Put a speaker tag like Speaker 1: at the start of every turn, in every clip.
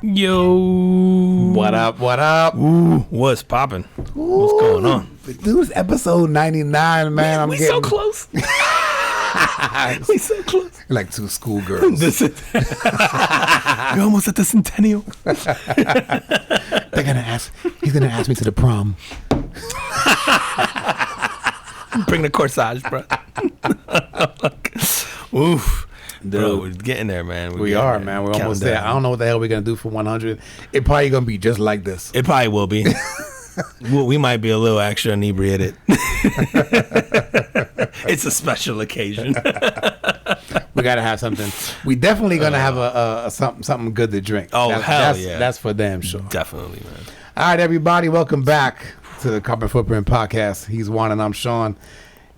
Speaker 1: Yo.
Speaker 2: What up? What up?
Speaker 1: Ooh, what's popping? What's going on?
Speaker 2: Dude, it's episode 99, man.
Speaker 1: We so close. We so close.
Speaker 2: Like two schoolgirls.
Speaker 1: We're almost at the centennial.
Speaker 2: They're gonna ask. He's gonna ask me to the prom.
Speaker 1: Bring the corsage, bro. Oof.
Speaker 2: Dude,
Speaker 1: bro, we're getting there, man.
Speaker 2: we are, man. We're almost there. I don't know what the hell we're gonna do for 100. It probably gonna be just like this.
Speaker 1: It probably will be. We might be a little extra inebriated. It's a special occasion.
Speaker 2: We gotta have something. We definitely gonna have a something good to drink.
Speaker 1: Oh, hell yeah.
Speaker 2: That's for damn sure.
Speaker 1: Definitely, man.
Speaker 2: All right, everybody, welcome back to the Carbon Footprint Podcast. He's Juan and I'm Sean,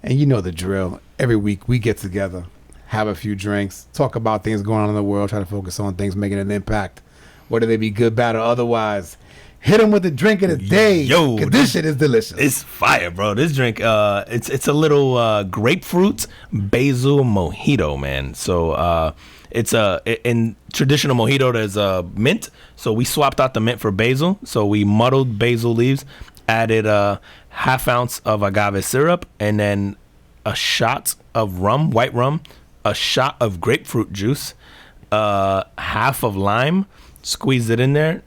Speaker 2: and you know the drill. Every week we get together, have a few drinks, talk about things going on in the world, try to focus on things making an impact, whether they be good, bad, or otherwise. Hit them with the drink of the day.
Speaker 1: Yo,
Speaker 2: 'cause this shit is delicious.
Speaker 1: It's fire, bro. This drink, it's a little grapefruit basil mojito, man. So it's in traditional mojito there's mint. So we swapped out the mint for basil. So we muddled basil leaves, added a half ounce of agave syrup, and then a shot of rum, white rum, a shot of grapefruit juice, half of lime. Squeezed it in there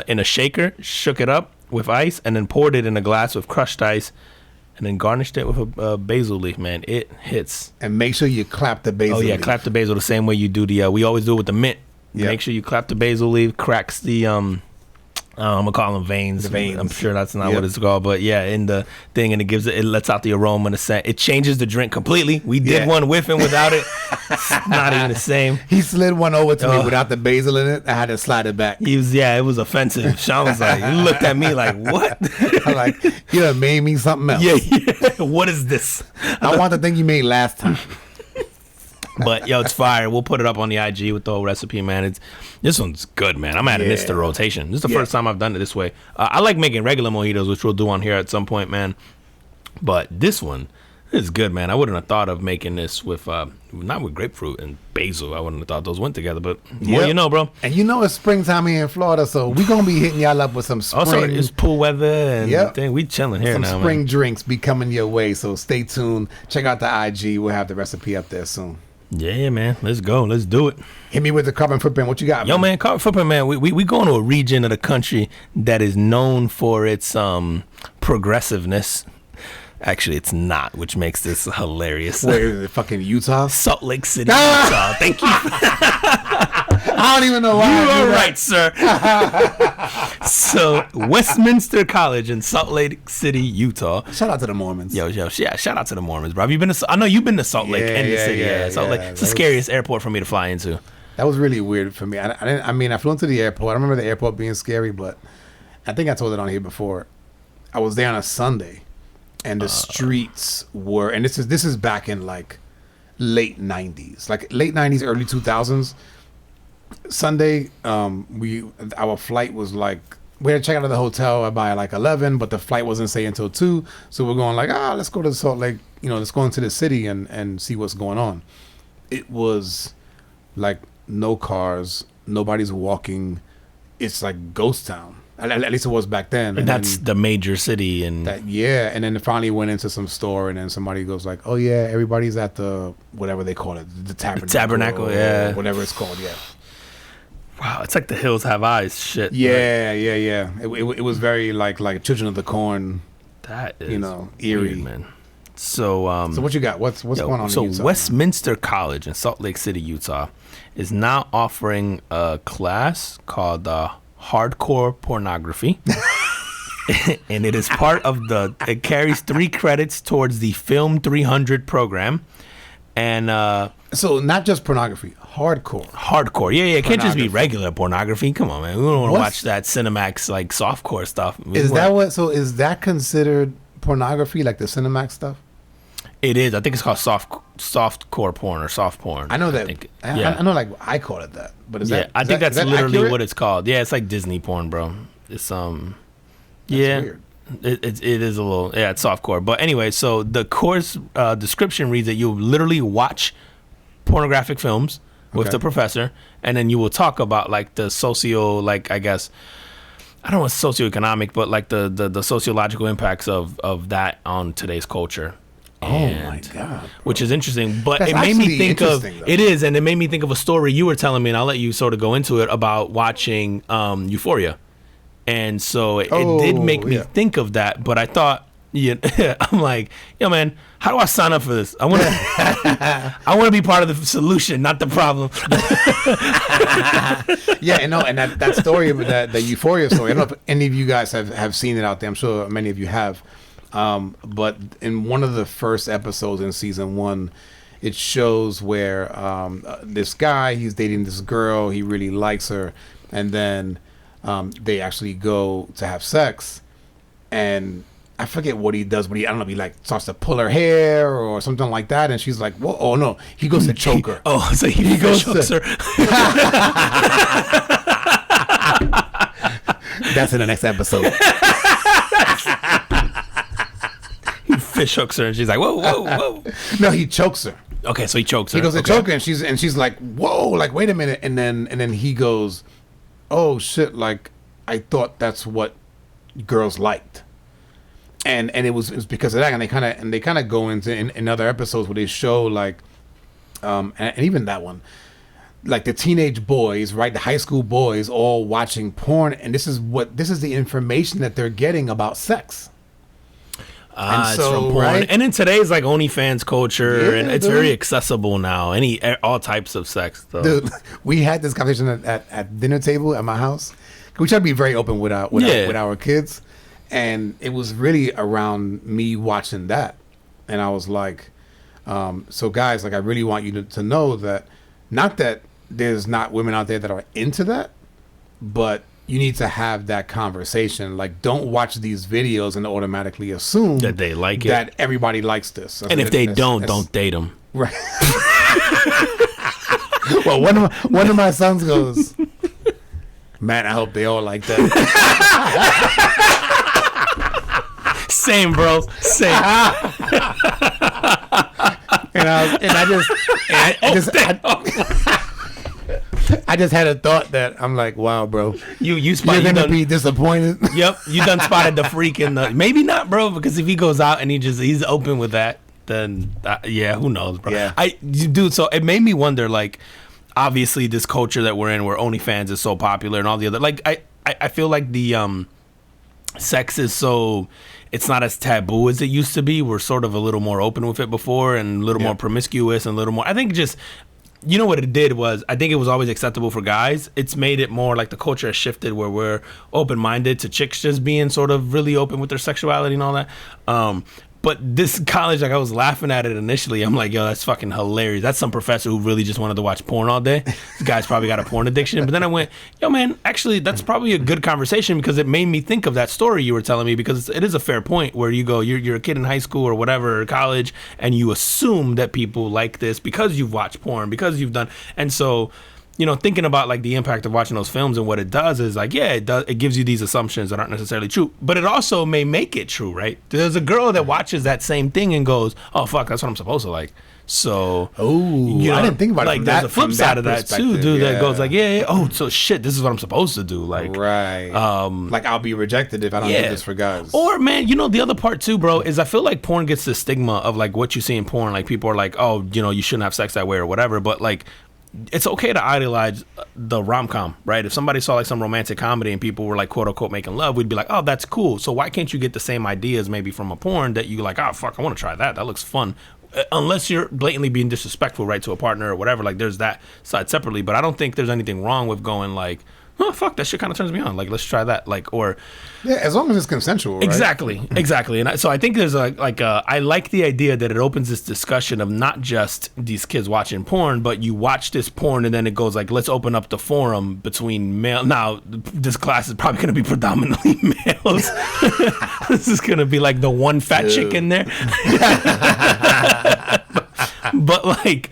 Speaker 1: in a shaker, shook it up with ice, and then poured it in a glass with crushed ice, and then garnished it with a basil leaf, man. It hits.
Speaker 2: And make sure you clap the basil leaf.
Speaker 1: Clap the basil the same way you do we always do it with the mint.
Speaker 2: Yep.
Speaker 1: Make sure you clap the basil leaf, cracks the I'm gonna call them veins.
Speaker 2: The veins.
Speaker 1: I'm sure that's not what it's called, but yeah, in the thing, and it lets out the aroma and the scent. It changes the drink completely. We did one with and without it. It's not even the same.
Speaker 2: He slid one over to me without the basil in it. I had to slide it back.
Speaker 1: It was offensive. Sean was like, he looked at me like, what?
Speaker 2: I'm like, you done made me something else.
Speaker 1: Yeah. What is this?
Speaker 2: I want the thing you made last time.
Speaker 1: But yo, it's fire. We'll put it up on the IG with the whole recipe, man. This one's good, man. I'm adding this to rotation. This is the first time I've done it this way. I like making regular mojitos, which we'll do on here at some point, man. But this one is good, man. I wouldn't have thought of making this with not with grapefruit and basil. I wouldn't have thought those went together, but more you know, bro.
Speaker 2: And you know it's springtime here in Florida, so we're gonna be hitting y'all up with some spring.
Speaker 1: Also, it's pool weather and thing. We chilling here
Speaker 2: some
Speaker 1: now,
Speaker 2: spring
Speaker 1: man.
Speaker 2: drinks be coming your way, so stay tuned. Check out the IG. We'll have the recipe up there soon.
Speaker 1: Yeah, man. Let's go. Let's do it.
Speaker 2: Hit me with the Carbon Footprint. What you got,
Speaker 1: Yo, man, Carbon Footprint, man. We going to a region of the country that is known for its progressiveness. Actually, it's not, which makes this hilarious.
Speaker 2: Where is it? Fucking Utah?
Speaker 1: Salt Lake City, Utah. Thank you.
Speaker 2: I don't even know why.
Speaker 1: You are right, sir. So, Westminster College in Salt Lake City, Utah.
Speaker 2: Shout out to the Mormons.
Speaker 1: Yo, yeah, shout out to the Mormons, bro. Have you been to? I know you've been to Salt Lake and the city. Yeah, Salt Lake. It's the scariest airport for me to fly into.
Speaker 2: That was really weird for me. I flew into the airport. I remember the airport being scary, but I think I told it on here before. I was there on a Sunday, and the streets were, and this is back in like late 90s, early 2000s. Sunday, our flight was like, we had to check out of the hotel by like 11, but the flight wasn't say until 2. So we're going like, let's go to Salt Lake, let's go into the city and see what's going on. It was like no cars, nobody's walking. It's like ghost town. At least it was back then.
Speaker 1: And that's the major city. And
Speaker 2: then it finally went into some store, and then somebody goes like, oh yeah, everybody's at the, whatever they call it, the tabernacle.
Speaker 1: The tabernacle, yeah.
Speaker 2: Whatever it's called, yeah.
Speaker 1: Wow, it's like the hills have eyes shit.
Speaker 2: Yeah, right? yeah. It was very like Children of the Corn.
Speaker 1: That is
Speaker 2: eerie,
Speaker 1: weird, man. So
Speaker 2: what you got? What's going on
Speaker 1: so
Speaker 2: in Utah?
Speaker 1: Westminster College in Salt Lake City, Utah, is now offering a class called Hardcore Pornography. And it is part of it carries 3 credits towards the Film 300 program. And
Speaker 2: so not just pornography, hardcore.
Speaker 1: Yeah, it can't just be regular pornography. Come on, man, we don't want to watch that Cinemax like softcore stuff.
Speaker 2: Is that considered pornography, like the Cinemax stuff?
Speaker 1: It is. I think it's called softcore porn or soft porn.
Speaker 2: I know that. I know, like I call it that, but
Speaker 1: I think that's literally
Speaker 2: accurate?
Speaker 1: what it's called. Yeah, it's like Disney porn, bro. It's
Speaker 2: That's weird.
Speaker 1: It is a little, it's softcore. But anyway, so the course description reads that you literally watch pornographic films with
Speaker 2: Okay.
Speaker 1: the professor, and then you will talk about like the socio, like I guess I don't know, socioeconomic, but like the sociological impacts of that on today's culture.
Speaker 2: Oh my
Speaker 1: And-
Speaker 2: God.
Speaker 1: which is interesting, but
Speaker 2: That's
Speaker 1: it made me
Speaker 2: actually
Speaker 1: think of
Speaker 2: interesting, though.
Speaker 1: it is, and it made me think of a story you were telling me, and I'll let you sort of go into it about watching Euphoria, and so it did make me
Speaker 2: yeah.
Speaker 1: think of that. But I thought, yeah, I'm like, yo, man, how do I sign up for this? I want to, I want to be part of the solution, not the problem.
Speaker 2: Yeah, and no, and that story, the Euphoria story. I don't know if any of you guys have seen it out there. I'm sure many of you have. But in one of the first episodes in season 1, it shows where this guy, he's dating this girl, he really likes her, and then they actually go to have sex, and I forget what he does, but I don't know if he like starts to pull her hair or something like that, and she's like, "Whoa, oh no!" He goes to choke her.
Speaker 1: Oh, so he goes her.
Speaker 2: That's in the next episode.
Speaker 1: He fish hooks her, and she's like, whoa, whoa, whoa.
Speaker 2: No, he chokes her.
Speaker 1: Okay, so he chokes her.
Speaker 2: He goes to
Speaker 1: Okay.
Speaker 2: choke her, and she's like, "Whoa!" Like, wait a minute, and then he goes, "Oh shit!" Like, I thought that's what girls liked, and it was because of that, and they kind of go into in other episodes where they show like, and even that one, like the teenage boys, right, the high school boys, all watching porn, and this is the information that they're getting about sex.
Speaker 1: Ah,
Speaker 2: And
Speaker 1: it's
Speaker 2: so,
Speaker 1: from porn.
Speaker 2: right?
Speaker 1: And in today's like OnlyFans culture,
Speaker 2: Yeah,
Speaker 1: and it's
Speaker 2: dude.
Speaker 1: very accessible now. All types of sex. So.
Speaker 2: Dude, we had this conversation at dinner table at my house. We try to be very open with our kids, and it was really around me watching that, and I was like, so guys, like I really want you to know that, not that there's not women out there that are into that, but you need to have that conversation. Like, don't watch these videos and automatically assume
Speaker 1: That they like it.
Speaker 2: that everybody likes this.
Speaker 1: And if they don't date them.
Speaker 2: Right. Well, one of my sons goes, "Man, I hope they all like that."
Speaker 1: Same, bro. Same.
Speaker 2: I just had a thought that I'm like, wow, bro,
Speaker 1: you
Speaker 2: you're
Speaker 1: spot.
Speaker 2: gonna be disappointed.
Speaker 1: Yep, you done spotted the freak in the. Maybe not, bro, because if he goes out and he's open with that, then yeah, who knows, bro.
Speaker 2: Yeah.
Speaker 1: Dude. So it made me wonder, like, obviously this culture that we're in, where OnlyFans is so popular and all the other, like, I feel like the sex is so. It's not as taboo as it used to be. We're sort of a little more open with it before, and a little more promiscuous, and a little more. I think just. You know what it did was, I think it was always acceptable for guys. It's made it more like the culture has shifted where we're open-minded to chicks just being sort of really open with their sexuality and all that. But this college, like I was laughing at it initially. I'm like, yo, that's fucking hilarious. That's some professor who really just wanted to watch porn all day. This guy's probably got a porn addiction. But then I went, yo, man, actually, that's probably a good conversation because it made me think of that story you were telling me, because it is a fair point where you go, you're a kid in high school or whatever, or college, and you assume that people like this because you've watched porn, because you've done. And so, you know, thinking about like the impact of watching those films and what it does is like, yeah, it gives you these assumptions that aren't necessarily true, but it also may make it true, right? There's a girl that watches that same thing and goes, oh fuck, that's what I'm supposed to like. So,
Speaker 2: Oh,
Speaker 1: you know,
Speaker 2: I didn't think about
Speaker 1: like
Speaker 2: it.
Speaker 1: there's a flip side of that too, dude. That goes like, yeah, oh, so shit, this is what I'm supposed to do, like,
Speaker 2: right. Like, I'll be rejected if I don't do this for guys.
Speaker 1: Or, man, you know, the other part too, bro, is I feel like porn gets the stigma of like what you see in porn. Like, people are like, oh, you know, you shouldn't have sex that way or whatever. But like, it's okay to idolize the rom-com, right? If somebody saw like some romantic comedy and people were like, quote unquote, making love, we'd be like, oh, that's cool. So why can't you get the same ideas maybe from a porn that you like, oh, fuck, I want to try that. That looks fun. Unless you're blatantly being disrespectful, right, to a partner or whatever. Like, there's that side separately. But I don't think there's anything wrong with going like, oh, fuck, that shit kind of turns me on. Like, let's try that. Like, or
Speaker 2: Yeah, as long as it's consensual, right?
Speaker 1: Exactly. And so I think there's I like the idea that it opens this discussion of not just these kids watching porn, but you watch this porn and then it goes like, let's open up the forum between male. Now, this class is probably going to be predominantly males. This is going to be like the one fat chick in there. But like,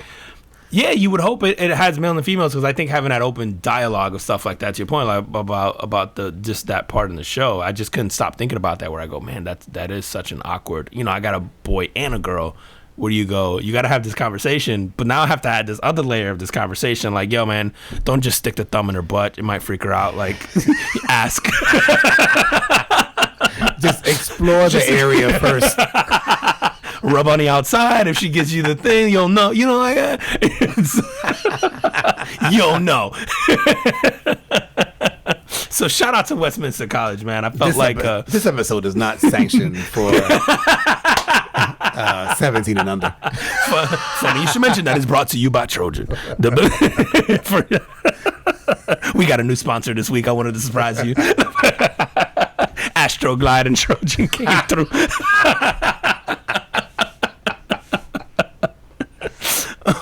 Speaker 1: yeah, you would hope it has male and females, because I think having that open dialogue of stuff like that, to your point, like about the just that part in the show, I just couldn't stop thinking about that. Where I go, man, that is such an awkward. You know, I got a boy and a girl, where you go, you got to have this conversation, but now I have to add this other layer of this conversation. Like, yo, man, don't just stick the thumb in her butt. It might freak her out. Like, ask.
Speaker 2: Just explore the area first.
Speaker 1: Rub on the outside. If she gives you the thing, you'll know. You know, like you'll know. So shout out to Westminster College, man. I felt
Speaker 2: this episode is not sanctioned for 17 and under.
Speaker 1: Funny you should mention that. It's brought to you by Trojan. We got a new sponsor this week. I wanted to surprise you. Astroglide and Trojan came through.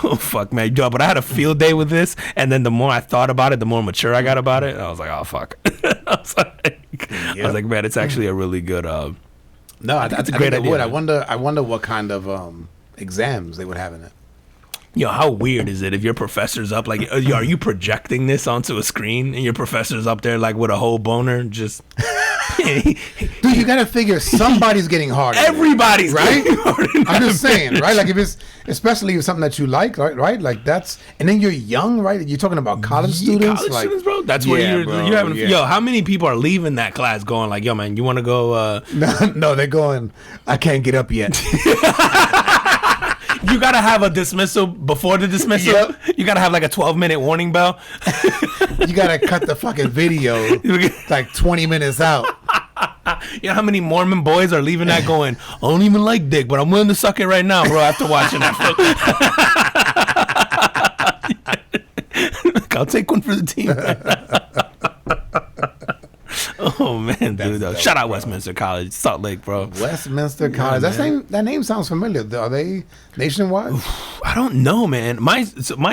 Speaker 1: Oh fuck, man. Yo, but I had a field day with this, and then the more I thought about it, the more mature I got about it. I was like, oh fuck. I was like, man, it's actually a really good.
Speaker 2: No, I think it's a great idea. I wonder what kind of exams they would have in it.
Speaker 1: Yo, how weird is it if your professor's up, like, are you projecting this onto a screen and your professor's up there like with a whole boner? Just
Speaker 2: dude, you gotta figure somebody's getting harder.
Speaker 1: Everybody's
Speaker 2: right. I'm just saying, right? Like if it's especially if something that you like, right? Like that's, and then you're young, right? You're talking about college students,
Speaker 1: college
Speaker 2: like,
Speaker 1: students, bro. That's where you're having. Yeah. Yo, how many people are leaving that class going like, yo, man, you want to go?
Speaker 2: No, they're going. I can't get up yet.
Speaker 1: You gotta have a dismissal before the dismissal. Yep. You gotta have like a 12-minute warning bell.
Speaker 2: You gotta cut the fucking video like 20 minutes out.
Speaker 1: You know how many Mormon boys are leaving that going, I don't even like dick, but I'm willing to suck it right now, bro, after watching that film. I'll take one for the team. Oh man, dude! Dope, shout out Westminster College, Salt Lake, bro.
Speaker 2: Westminster College. That name sounds familiar. Are they nationwide?
Speaker 1: I don't know, man. My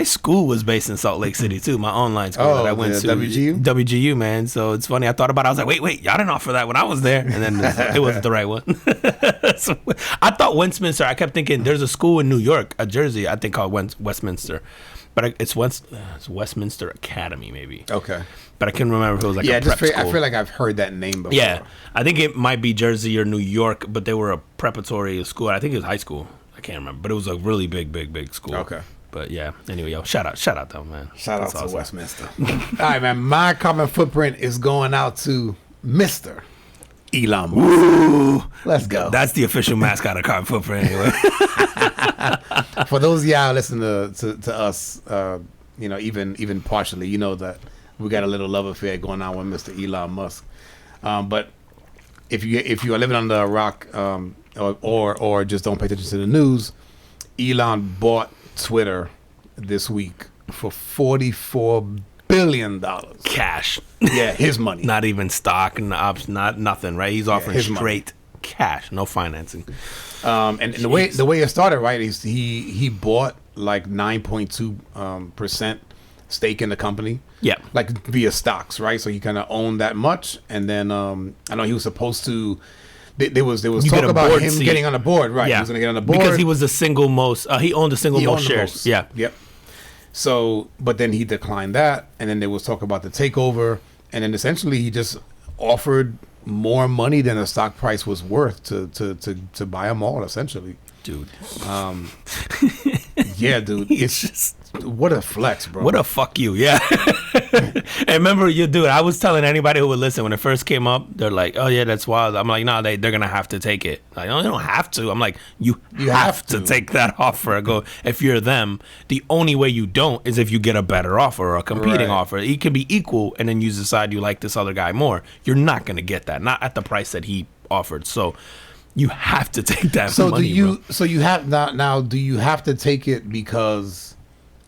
Speaker 1: school was based in Salt Lake City too. My online school that I went to, WGU, man. So it's funny. I thought about it. I was like, wait, y'all didn't offer that when I was there, and then it wasn't the right one. So, I thought Westminster. I kept thinking there's a school in New York, Jersey, I think called Westminster, but it's Westminster Academy, maybe.
Speaker 2: Okay.
Speaker 1: But I couldn't remember if it was like a prep school.
Speaker 2: I feel like I've heard that name before.
Speaker 1: Yeah, I think it might be Jersey or New York, but they were a preparatory school. I think it was high school. I can't remember, but it was a really big school.
Speaker 2: Okay.
Speaker 1: But yeah, anyway, yo, shout out though, man.
Speaker 2: Shout out to Westminster. All right, man. My carbon footprint is going out to Mr. Elon Musk.
Speaker 1: Ooh,
Speaker 2: let's go.
Speaker 1: That's the official mascot of Carbon Footprint, anyway.
Speaker 2: For those of y'all listening to us, even partially, you know that we got a little love affair going on with Mr. Elon Musk. But if you are living under a rock, or just don't pay attention to the news, Elon bought Twitter this week for $44 billion
Speaker 1: cash.
Speaker 2: Yeah, his money.
Speaker 1: Not even stock and ops, not nothing, right? He's offering straight cash, no financing.
Speaker 2: And the way it started, right, is he bought like 9.2% stake in the company.
Speaker 1: Yeah,
Speaker 2: like via stocks, right? So he kind of owned that much, and then I know he was supposed to. There was talk about him getting on the board, right?
Speaker 1: Yeah.
Speaker 2: He was going to get on the board
Speaker 1: because he was the single most. He owned the single most shares. Yeah.
Speaker 2: Yep. So, but then he declined that, and then there was talk about the takeover, and then essentially he just offered more money than the stock price was worth to buy them all, essentially.
Speaker 1: Dude.
Speaker 2: Yeah, dude. It's just what a flex, bro.
Speaker 1: What a fuck you, yeah. And remember, I was telling anybody who would listen when it first came up, they're like, "Oh yeah, that's wild." I'm like, "No, they're gonna have to take it." Like, "No, they don't have to." I'm like, "You have to take that offer." I go, if you're them, the only way you don't is if you get a better offer or a competing offer. It can be equal, and then you decide you like this other guy more. You're not gonna get that, not at the price that he offered. So you have to take that money.
Speaker 2: So you have now. Do you have to take it because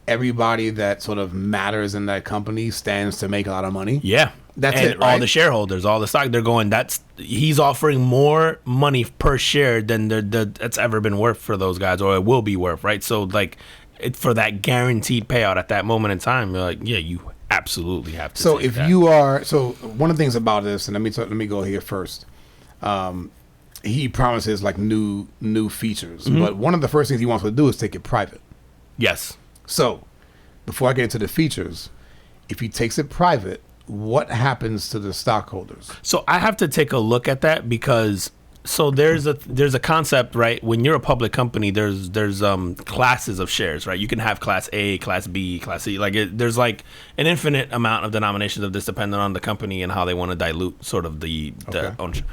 Speaker 2: everybody that sort of matters in that company stands to make a lot of money?
Speaker 1: Yeah,
Speaker 2: that's
Speaker 1: and
Speaker 2: it. Right?
Speaker 1: All the shareholders, all the stock, they're going. He's offering more money per share than that's ever been worth for those guys, or it will be worth. Right. So like, for that guaranteed payout at that moment in time, you're like, yeah, you absolutely have to.
Speaker 2: So if you are, so one of the things about this, and let me go here first. He promises like new features, but one of the first things he wants to do is take it private.
Speaker 1: Yes.
Speaker 2: So before I get into the features, if he takes it private, what happens to the stockholders?
Speaker 1: So I have to take a look at that because So there's a concept, right? When you're a public company, there's classes of shares, right? You can have class A, class B, class C. Like there's like an infinite amount of denominations of this, depending on the company and how they want to dilute sort of the ownership.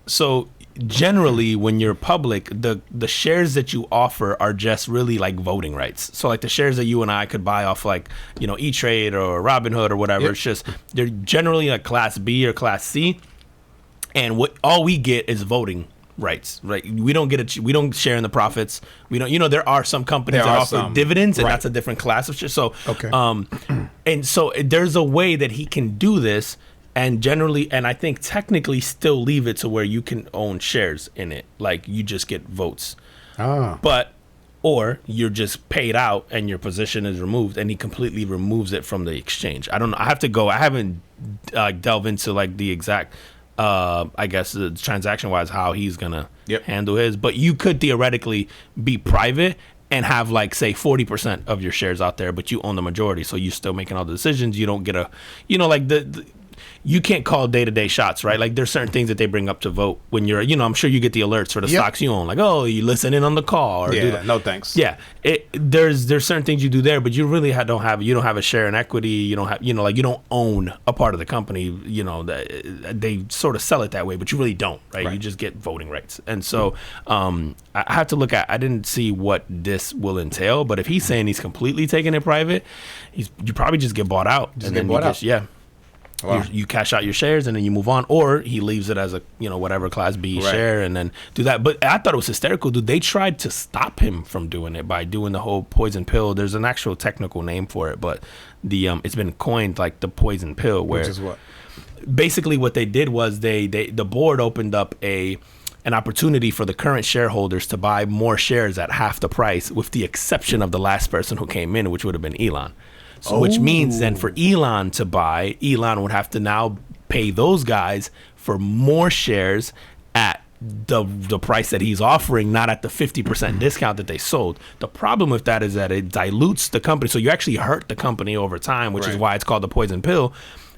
Speaker 1: So generally, when you're public, the shares that you offer are just really like voting rights. So like the shares that you and I could buy off like, you know, E-Trade or Robinhood or whatever. Yep. It's just they're generally a class B or class C. And all we get is voting rights, right? We don't we don't share in the profits. We don't, you know, there are some companies that offer dividends, and that's a different class of share. So, and so there's a way that he can do this, and generally, and I think technically still leave it to where you can own shares in it, like you just get votes. Or you're just paid out and your position is removed, and he completely removes it from the exchange. I don't know. I haven't delved into like the exact. I guess transaction wise how he's gonna handle his, but you could theoretically be private and have like say 40% of your shares out there, but you own the majority, so you're still making all the decisions. You don't get like the you can't call day-to-day shots, right? Like there's certain things that they bring up to vote when you're, you know, I'm sure you get the alerts for the stocks you own, like, oh, you listen in on the call or do that.
Speaker 2: No thanks.
Speaker 1: There's certain things you do there, but you really don't have a share in equity. You don't have, you know, like you don't own a part of the company. You know, they sort of sell it that way, but you really don't, right? You just get voting rights. And so I have to look at, I didn't see what this will entail, but if he's saying he's completely taking it private, you probably just get bought out. Wow. You cash out your shares and then you move on, or he leaves it as a, you know, whatever class B share and then do that. But I thought it was hysterical, dude. They tried to stop him from doing it by doing the whole poison pill. There's an actual technical name for it, but the it's been coined like the poison pill, where
Speaker 2: which is what
Speaker 1: basically what they did was the board opened up an opportunity for the current shareholders to buy more shares at half the price, with the exception of the last person who came in, which would have been Elon. So, which means then for Elon to buy, Elon would have to now pay those guys for more shares at the price that he's offering, not at the 50% discount that they sold. The problem with that is that it dilutes the company. So you actually hurt the company over time, which is why it's called the poison pill.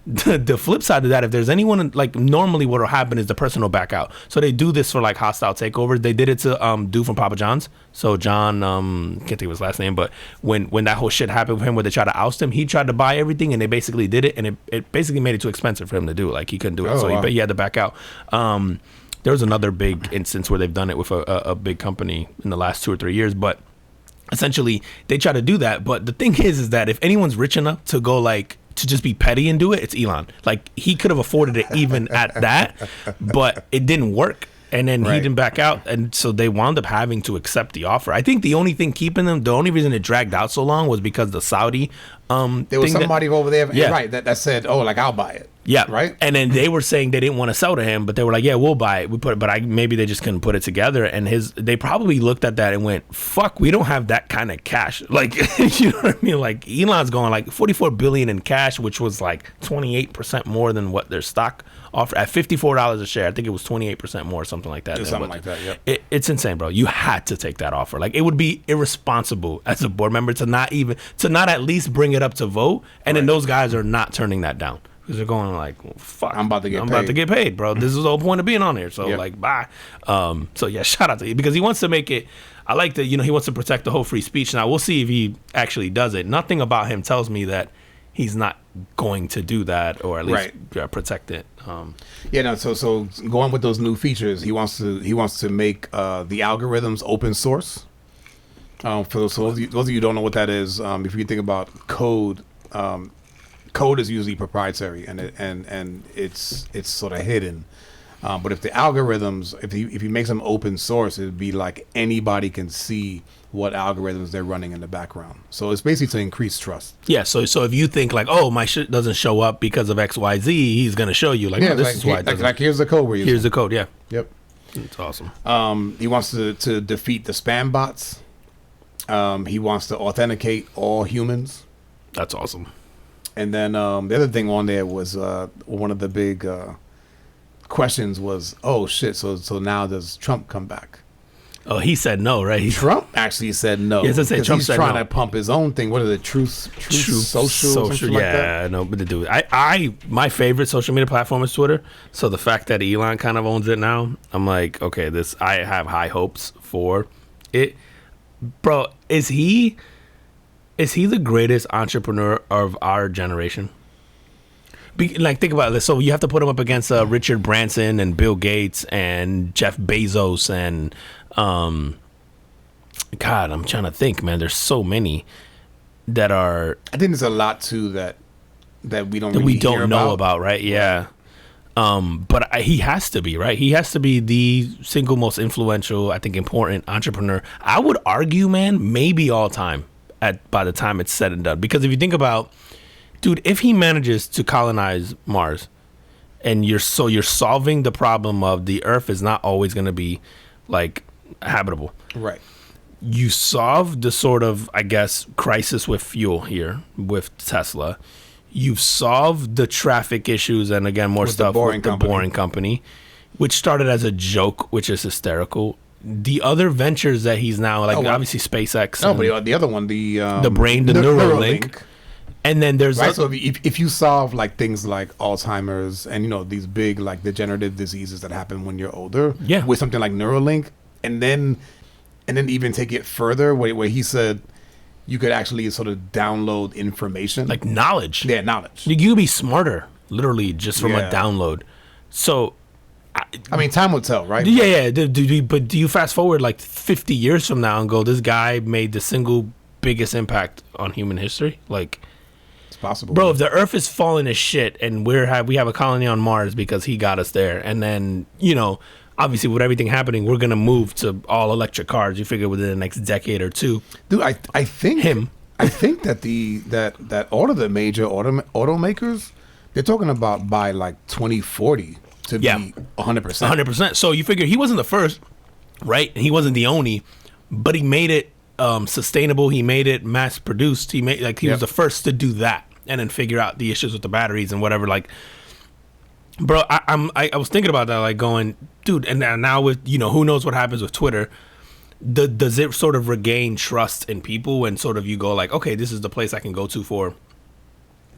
Speaker 1: The flip side of that, if there's anyone, like normally what will happen is the person will back out. So they do this for like hostile takeovers. They did it to dude from Papa John's. So John, can't think of his last name, but when that whole shit happened with him where they tried to oust him, he tried to buy everything and they basically did it, and it basically made it too expensive for him to do it. Like he couldn't do it. He had to back out. There was another big instance where they've done it with a big company in the last 2 or 3 years, but essentially they try to do that. But the thing is that if anyone's rich enough to go like to just be petty and do it, it's Elon. Like he could have afforded it even at that, but it didn't work. And then he didn't back out, and so they wound up having to accept the offer. I think the only thing keeping them, the only reason it dragged out so long was because the Saudi
Speaker 2: there was somebody over there that said, oh, like I'll buy it.
Speaker 1: Yeah.
Speaker 2: Right.
Speaker 1: And then they were saying they didn't want to sell to him, but they were like, yeah, we'll buy it. Maybe they just couldn't put it together. And they probably looked at that and went, fuck, we don't have that kind of cash. Like, you know what I mean? Like Elon's going like 44 billion in cash, which was like 28% more than what their stock offered at $54 a share. I think it was 28% more, something like that.
Speaker 2: Something like that. Yep.
Speaker 1: It's insane, bro. You had to take that offer. Like it would be irresponsible as a board member to not at least bring it up to vote. And then those guys are not turning that down. Because they're going like, well, fuck, I'm about to get paid, bro. This is the whole point of being on here. So like, bye. So yeah, shout out to you, because he wants to make it. I like that, he wants to protect the whole free speech. Now we'll see if he actually does it. Nothing about him tells me that he's not going to do that, or at least protect it.
Speaker 2: So going with those new features, he wants to make the algorithms open source. For those of you who don't know what that is, if you think about code. Code is usually proprietary and it's sort of hidden. But if the algorithms, if he makes them open source, it'd be like anybody can see what algorithms they're running in the background. So it's basically to increase trust.
Speaker 1: Yeah. So if you think like, oh, my shit doesn't show up because of X, Y, Z, he's gonna show you like, this is why it doesn't.
Speaker 2: Like here's the code we're using.
Speaker 1: Here's the code. Yeah.
Speaker 2: Yep.
Speaker 1: It's awesome.
Speaker 2: He wants to defeat the spam bots. He wants to authenticate all humans.
Speaker 1: That's awesome.
Speaker 2: And then the other thing on there was one of the big questions was, oh shit, so now does Trump come back?
Speaker 1: Oh, he said no, right?
Speaker 2: Trump actually said no.
Speaker 1: Yes, I say
Speaker 2: 'cause
Speaker 1: Trump
Speaker 2: he's
Speaker 1: said
Speaker 2: trying
Speaker 1: no.
Speaker 2: to pump his own thing. What is it? Truth social, or something like that?
Speaker 1: Yeah, no, but the dude, my favorite social media platform is Twitter. So the fact that Elon kind of owns it now, I'm like, okay, I have high hopes for it, bro. Is he the greatest entrepreneur of our generation? Like, think about this. So you have to put him up against Richard Branson and Bill Gates and Jeff Bezos and God, I'm trying to think, man. There's so many that are
Speaker 2: I think there's a lot too that we don't
Speaker 1: that
Speaker 2: really
Speaker 1: we don't
Speaker 2: hear
Speaker 1: know about, right? Yeah. But he has to be, right? He has to be the single most influential, I think, important entrepreneur. I would argue, man, maybe all time by the time it's said and done. Because if you think about, dude, if he manages to colonize Mars, and you're solving the problem of the Earth is not always going to be like habitable.
Speaker 2: Right.
Speaker 1: You solve the sort of, I guess, crisis with fuel here with Tesla. You've solved the traffic issues and, again, more
Speaker 2: With
Speaker 1: stuff
Speaker 2: the Boring
Speaker 1: with the
Speaker 2: Company.
Speaker 1: Boring Company, which started as a joke, which is hysterical. The other ventures that he's now, like,
Speaker 2: Oh, well.
Speaker 1: obviously SpaceX.
Speaker 2: No,
Speaker 1: and
Speaker 2: but the other one, the
Speaker 1: Neuralink. And then there's
Speaker 2: Right, so if you solve like things like Alzheimer's and these big like degenerative diseases that happen when you're older,
Speaker 1: Yeah.
Speaker 2: with something like Neuralink, and then even take it further, where he said you could actually sort of download information,
Speaker 1: like knowledge.
Speaker 2: yeah, knowledge.
Speaker 1: You could be smarter, literally, just from a
Speaker 2: Yeah.
Speaker 1: download. So,
Speaker 2: I mean, time will tell, right?
Speaker 1: yeah. But do you fast forward like 50 years from now and go, this guy made the single biggest impact on human history? Like,
Speaker 2: It's possible,
Speaker 1: bro, if the Earth is falling to shit and we have a colony on Mars because he got us there, and then obviously with everything happening, we're gonna move to all electric cars. You figure within the next decade or two.
Speaker 2: Dude, I think
Speaker 1: Him.
Speaker 2: I think that that all of the major automakers, they're talking about by like 2040 to
Speaker 1: Yeah.
Speaker 2: be 100%.
Speaker 1: 100%. So you figure he wasn't the first, right? He wasn't the only, but he made it sustainable. He made it mass produced. He was
Speaker 2: Yep.
Speaker 1: the first to do that, and then figure out the issues with the batteries and whatever. Like, bro, I was thinking about that, like going, dude, and now with who knows what happens with Twitter. Does it sort of regain trust in people and sort of you go like, okay, this is the place I can go to for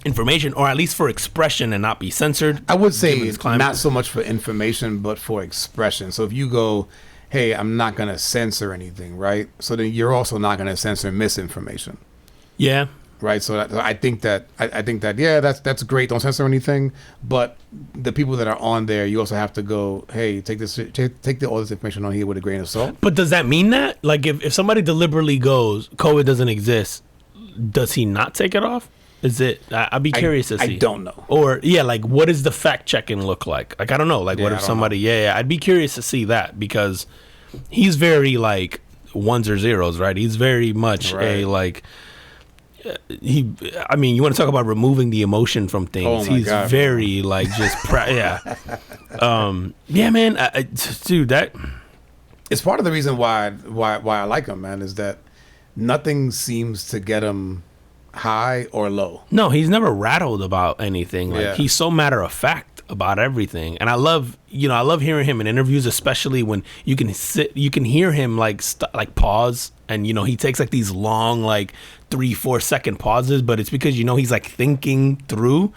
Speaker 1: information, or at least for expression and not be censored?
Speaker 2: I would say
Speaker 1: given this climate?
Speaker 2: not so much for information, but for expression. So if you go, hey, I'm not going to censor anything, right? So then you're also not going to censor misinformation,
Speaker 1: Yeah.
Speaker 2: right? So I think that yeah, that's great. Don't censor anything, but the people that are on there, you also have to go, hey, take all this information on here with a grain of salt.
Speaker 1: But does that mean that, like, if somebody deliberately goes, COVID doesn't exist, does he not take it off? Is it? I'd be curious to see.
Speaker 2: I don't know.
Speaker 1: Or like, what does the fact checking look like? Like, I don't know. Like, what
Speaker 2: Yeah,
Speaker 1: if
Speaker 2: I don't
Speaker 1: somebody? Yeah, I'd be curious to see that because he's very like ones or zeros, right? He's very much
Speaker 2: Right.
Speaker 1: a like. I mean, you want to talk about removing the emotion from things?
Speaker 2: Oh my
Speaker 1: He's
Speaker 2: God,
Speaker 1: very like just yeah. Yeah, man, dude, that.
Speaker 2: It's part of the reason why I like him, man, is that nothing seems to get him high or low.
Speaker 1: No, he's never rattled about anything. Like
Speaker 2: Yeah.
Speaker 1: he's so matter of fact about everything. And I love hearing him in interviews, especially when you can hear him like pause, and he takes like these long like 3-4 second pauses, but it's because he's like thinking through,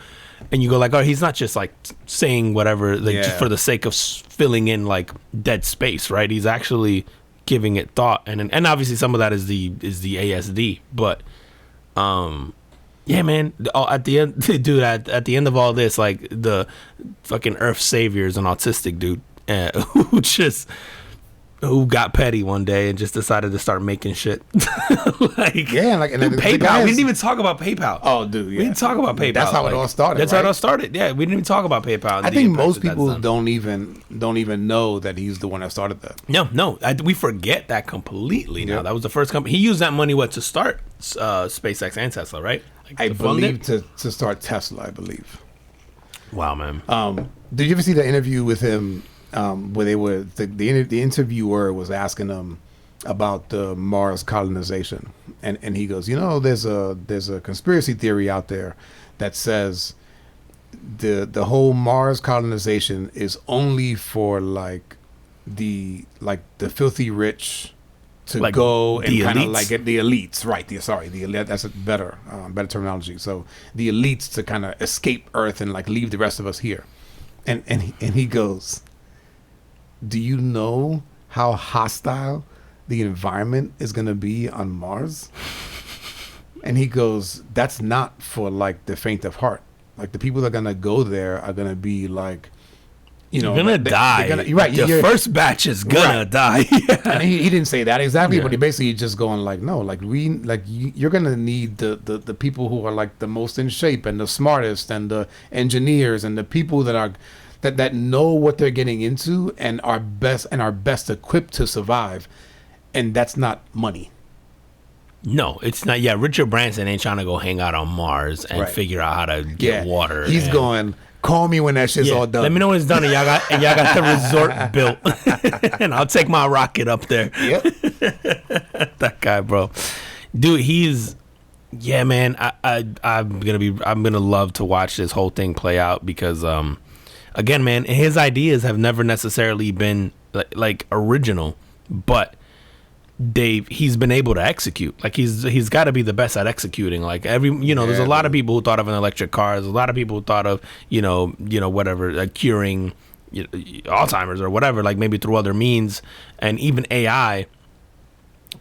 Speaker 1: and you go like, oh, he's not just like saying whatever like just
Speaker 2: Yeah.
Speaker 1: for the sake of filling in like dead space, right? He's actually giving it thought, and obviously some of that is the ASD, but yeah, man. At the end, dude. At the end of all this, like the fucking Earth savior is an autistic dude who got petty one day and just decided to start making shit. Like,
Speaker 2: Yeah, and
Speaker 1: dude,
Speaker 2: the
Speaker 1: PayPal.
Speaker 2: guy
Speaker 1: We
Speaker 2: is-
Speaker 1: didn't even talk about PayPal.
Speaker 2: Oh, dude, yeah.
Speaker 1: We didn't talk about PayPal.
Speaker 2: That's how it all started.
Speaker 1: That's how
Speaker 2: right?
Speaker 1: it all started. Yeah, we didn't even talk about PayPal.
Speaker 2: I think most people don't even know that he's the one that started that.
Speaker 1: No, we forget that completely now.
Speaker 2: Yeah.
Speaker 1: That was the first company. He used that money to start SpaceX and Tesla, right? Like,
Speaker 2: I
Speaker 1: to fund
Speaker 2: believe
Speaker 1: it?
Speaker 2: to start Tesla. I believe.
Speaker 1: Wow, man.
Speaker 2: Did you ever see the interview with him where they were the interviewer was asking him about the Mars colonization, and he goes, there's a conspiracy theory out there that says the whole Mars colonization is only for like the filthy rich to
Speaker 1: Like
Speaker 2: go and
Speaker 1: the
Speaker 2: kind of
Speaker 1: elites?
Speaker 2: like get the elites, right? The elite, that's a better terminology. So the elites to kind of escape Earth and like leave the rest of us here. And he goes, "Do you know how hostile the environment is going to be on Mars?" And he goes, "That's not for like the faint of heart. Like the people that are going to go there are going to be like, you know,
Speaker 1: You're gonna die.
Speaker 2: You're right.
Speaker 1: The first batch is gonna
Speaker 2: Right.
Speaker 1: die.
Speaker 2: And he didn't say that exactly,
Speaker 1: Yeah.
Speaker 2: but he basically just going like, no, like you're gonna need the people who are like the most in shape and the smartest and the engineers and the people that are that know what they're getting into and are best equipped to survive, and that's not money."
Speaker 1: No, it's not. Yeah, Richard Branson ain't trying to go hang out on Mars and
Speaker 2: Right.
Speaker 1: figure out how to get water.
Speaker 2: He's
Speaker 1: and-
Speaker 2: going, "Call me when that shit's
Speaker 1: Yeah,
Speaker 2: all done."
Speaker 1: let me know when it's done, and y'all got the resort built, and I'll take my rocket up there.
Speaker 2: Yep.
Speaker 1: That guy, bro, dude, yeah, man. I'm gonna love to watch this whole thing play out because, again, man, his ideas have never necessarily been like original, but he's been able to execute. Like he's got to be the best at executing. Like there's a lot of people who thought of an electric car. There's a lot of people who thought of whatever, like curing Alzheimer's or whatever, like maybe through other means, and even AI.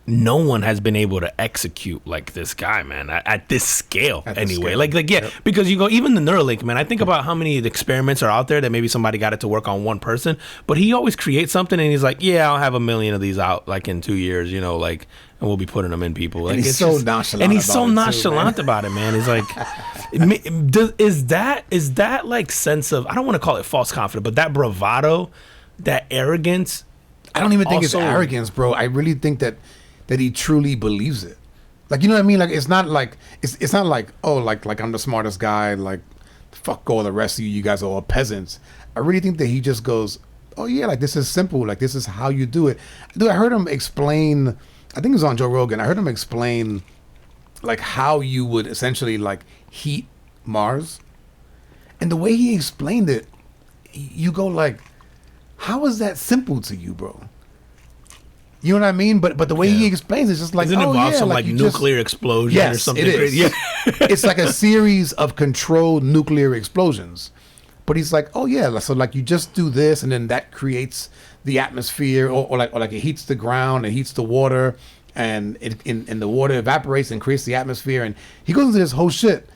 Speaker 1: No one has been able to execute like this guy, man, at this scale.
Speaker 2: At this
Speaker 1: Anyway,
Speaker 2: scale.
Speaker 1: like yeah,
Speaker 2: Yep.
Speaker 1: because you go even the Neuralink, man. I think about how many experiments are out there that maybe somebody got it to work on one person, but he always creates something and he's like, yeah, I'll have 1 million of these out like in 2 years, like, and we'll be putting them in people. Like,
Speaker 2: he's
Speaker 1: it's
Speaker 2: so
Speaker 1: just-
Speaker 2: nonchalant
Speaker 1: and he's
Speaker 2: about
Speaker 1: so
Speaker 2: it, too,
Speaker 1: nonchalant
Speaker 2: man.
Speaker 1: about it, man. He's like, is that like sense of, I don't want to call it false confidence, but that bravado, that arrogance.
Speaker 2: I don't even think
Speaker 1: Also-
Speaker 2: it's arrogance, bro. I really think that he truly believes it. Like, you know what I mean? Like, it's not like it's not like, oh, like I'm the smartest guy. Like, fuck all the rest of you. You guys are all peasants. I really think that he just goes, oh yeah, like this is simple. Like this is how you do it. Dude, I heard him explain. I think it was on Joe Rogan. I heard him explain like how you would essentially like heat Mars, and the way he explained it, you go like, how is that simple to you, bro? You know what I mean? But the way he
Speaker 1: Yeah.
Speaker 2: explains it's just like,
Speaker 1: Doesn't it
Speaker 2: oh
Speaker 1: involve
Speaker 2: yeah,
Speaker 1: some like
Speaker 2: you just-
Speaker 1: nuclear explosion or
Speaker 2: Yes,
Speaker 1: something
Speaker 2: it is.
Speaker 1: crazy? Yeah.
Speaker 2: It's like a series of controlled nuclear explosions. But he's like, oh yeah, so like you just do this, and then that creates the atmosphere, or like it heats the ground, it heats the water, and and the water evaporates and creates the atmosphere. And he goes into this whole shit.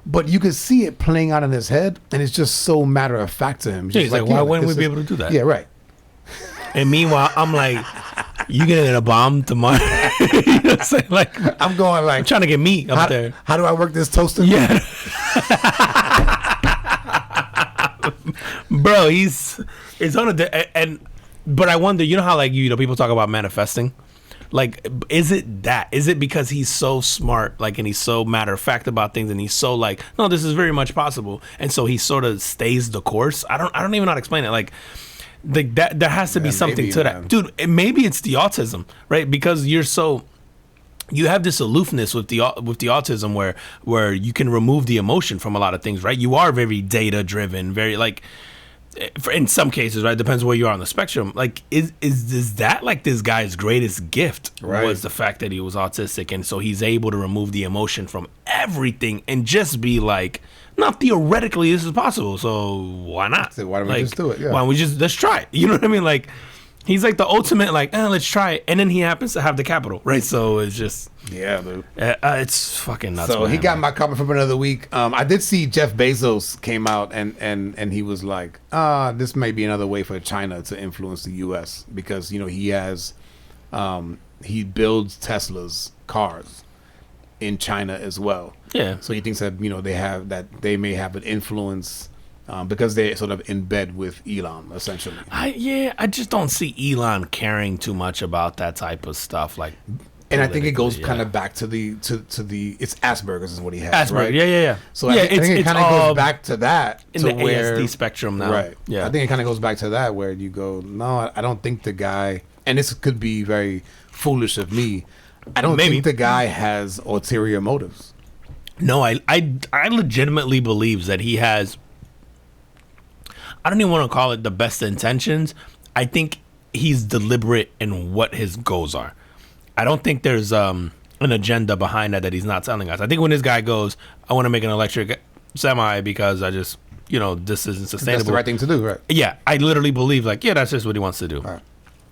Speaker 2: But you can see it playing out in his head, and it's just so matter of fact to him.
Speaker 1: Yeah, he's like, why wouldn't we
Speaker 2: this
Speaker 1: be
Speaker 2: is-
Speaker 1: able to do that?
Speaker 2: Yeah, right.
Speaker 1: And meanwhile, I'm like, you gonna get a bomb tomorrow? You know what I'm saying? Like, I'm
Speaker 2: I'm going like,
Speaker 1: trying to get meat up
Speaker 2: how,
Speaker 1: there.
Speaker 2: how do I work this toaster?
Speaker 1: Yeah. Bro, it's on but I wonder, you know how like people talk about manifesting? Like, is it that? Is it because he's so smart, like, and he's so matter of fact about things, and he's so like, no, this is very much possible, and so he sort of stays the course? I don't even know how to explain it. Like that there has to be
Speaker 2: Yeah,
Speaker 1: something
Speaker 2: maybe,
Speaker 1: to
Speaker 2: man.
Speaker 1: that, dude. Maybe it's the autism, right? Because you have this aloofness with the autism where you can remove the emotion from a lot of things, right? You are very data driven, very like, in some cases, right? Depends where you are on the spectrum. Like, is that like this guy's greatest gift?
Speaker 2: Right.
Speaker 1: Was the fact that he was autistic, and so he's able to remove the emotion from everything and just be like, not theoretically this is possible, so why not?
Speaker 2: So why don't we
Speaker 1: Like,
Speaker 2: just do it? Yeah.
Speaker 1: Why don't we just let's try it? You know what I mean? Like, he's like the ultimate like, let's try it, and then he happens to have the capital, right? So it's just
Speaker 2: Yeah, dude.
Speaker 1: it's fucking nuts.
Speaker 2: So he
Speaker 1: man.
Speaker 2: got my comment from another week. I did see Jeff Bezos came out and he was like, this may be another way for China to influence the U.S. because he has he builds Tesla's cars in China as well.
Speaker 1: Yeah.
Speaker 2: So he thinks that they may have an influence because they're sort of in bed with Elon essentially.
Speaker 1: I just don't see Elon caring too much about that type of stuff. Like,
Speaker 2: And I think it goes
Speaker 1: politically,
Speaker 2: kind
Speaker 1: yeah.
Speaker 2: of back to the it's Asperger's is what he has.
Speaker 1: Asperger,
Speaker 2: right?
Speaker 1: yeah.
Speaker 2: So
Speaker 1: yeah,
Speaker 2: I think it kind of goes back to that,
Speaker 1: in
Speaker 2: to
Speaker 1: the
Speaker 2: where,
Speaker 1: ASD spectrum now.
Speaker 2: right?
Speaker 1: Yeah.
Speaker 2: I think it kind of goes back to that where you go, no, I don't think the guy, and this could be very foolish of me, I don't
Speaker 1: Maybe.
Speaker 2: think the guy has ulterior motives.
Speaker 1: No, I legitimately believes that he has. I don't even want to call it the best intentions. I think he's deliberate in what his goals are. I don't think there's an agenda behind that he's not telling us. I think when this guy goes, I want to make an electric semi because I just, this isn't sustainable.
Speaker 2: That's the right thing to do, right?
Speaker 1: Yeah, I literally believe that's just what he wants to do.
Speaker 2: Right.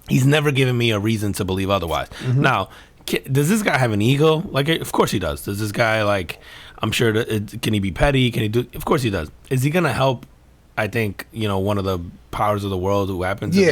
Speaker 1: He's never given me a reason to believe otherwise. Mm-hmm. Now, does this guy have an ego? Like, of course he does. Does this guy, I'm sure, can he be petty? Can he do? Of course he does. Is he going to help, I think, one of the powers of the world who happens to be?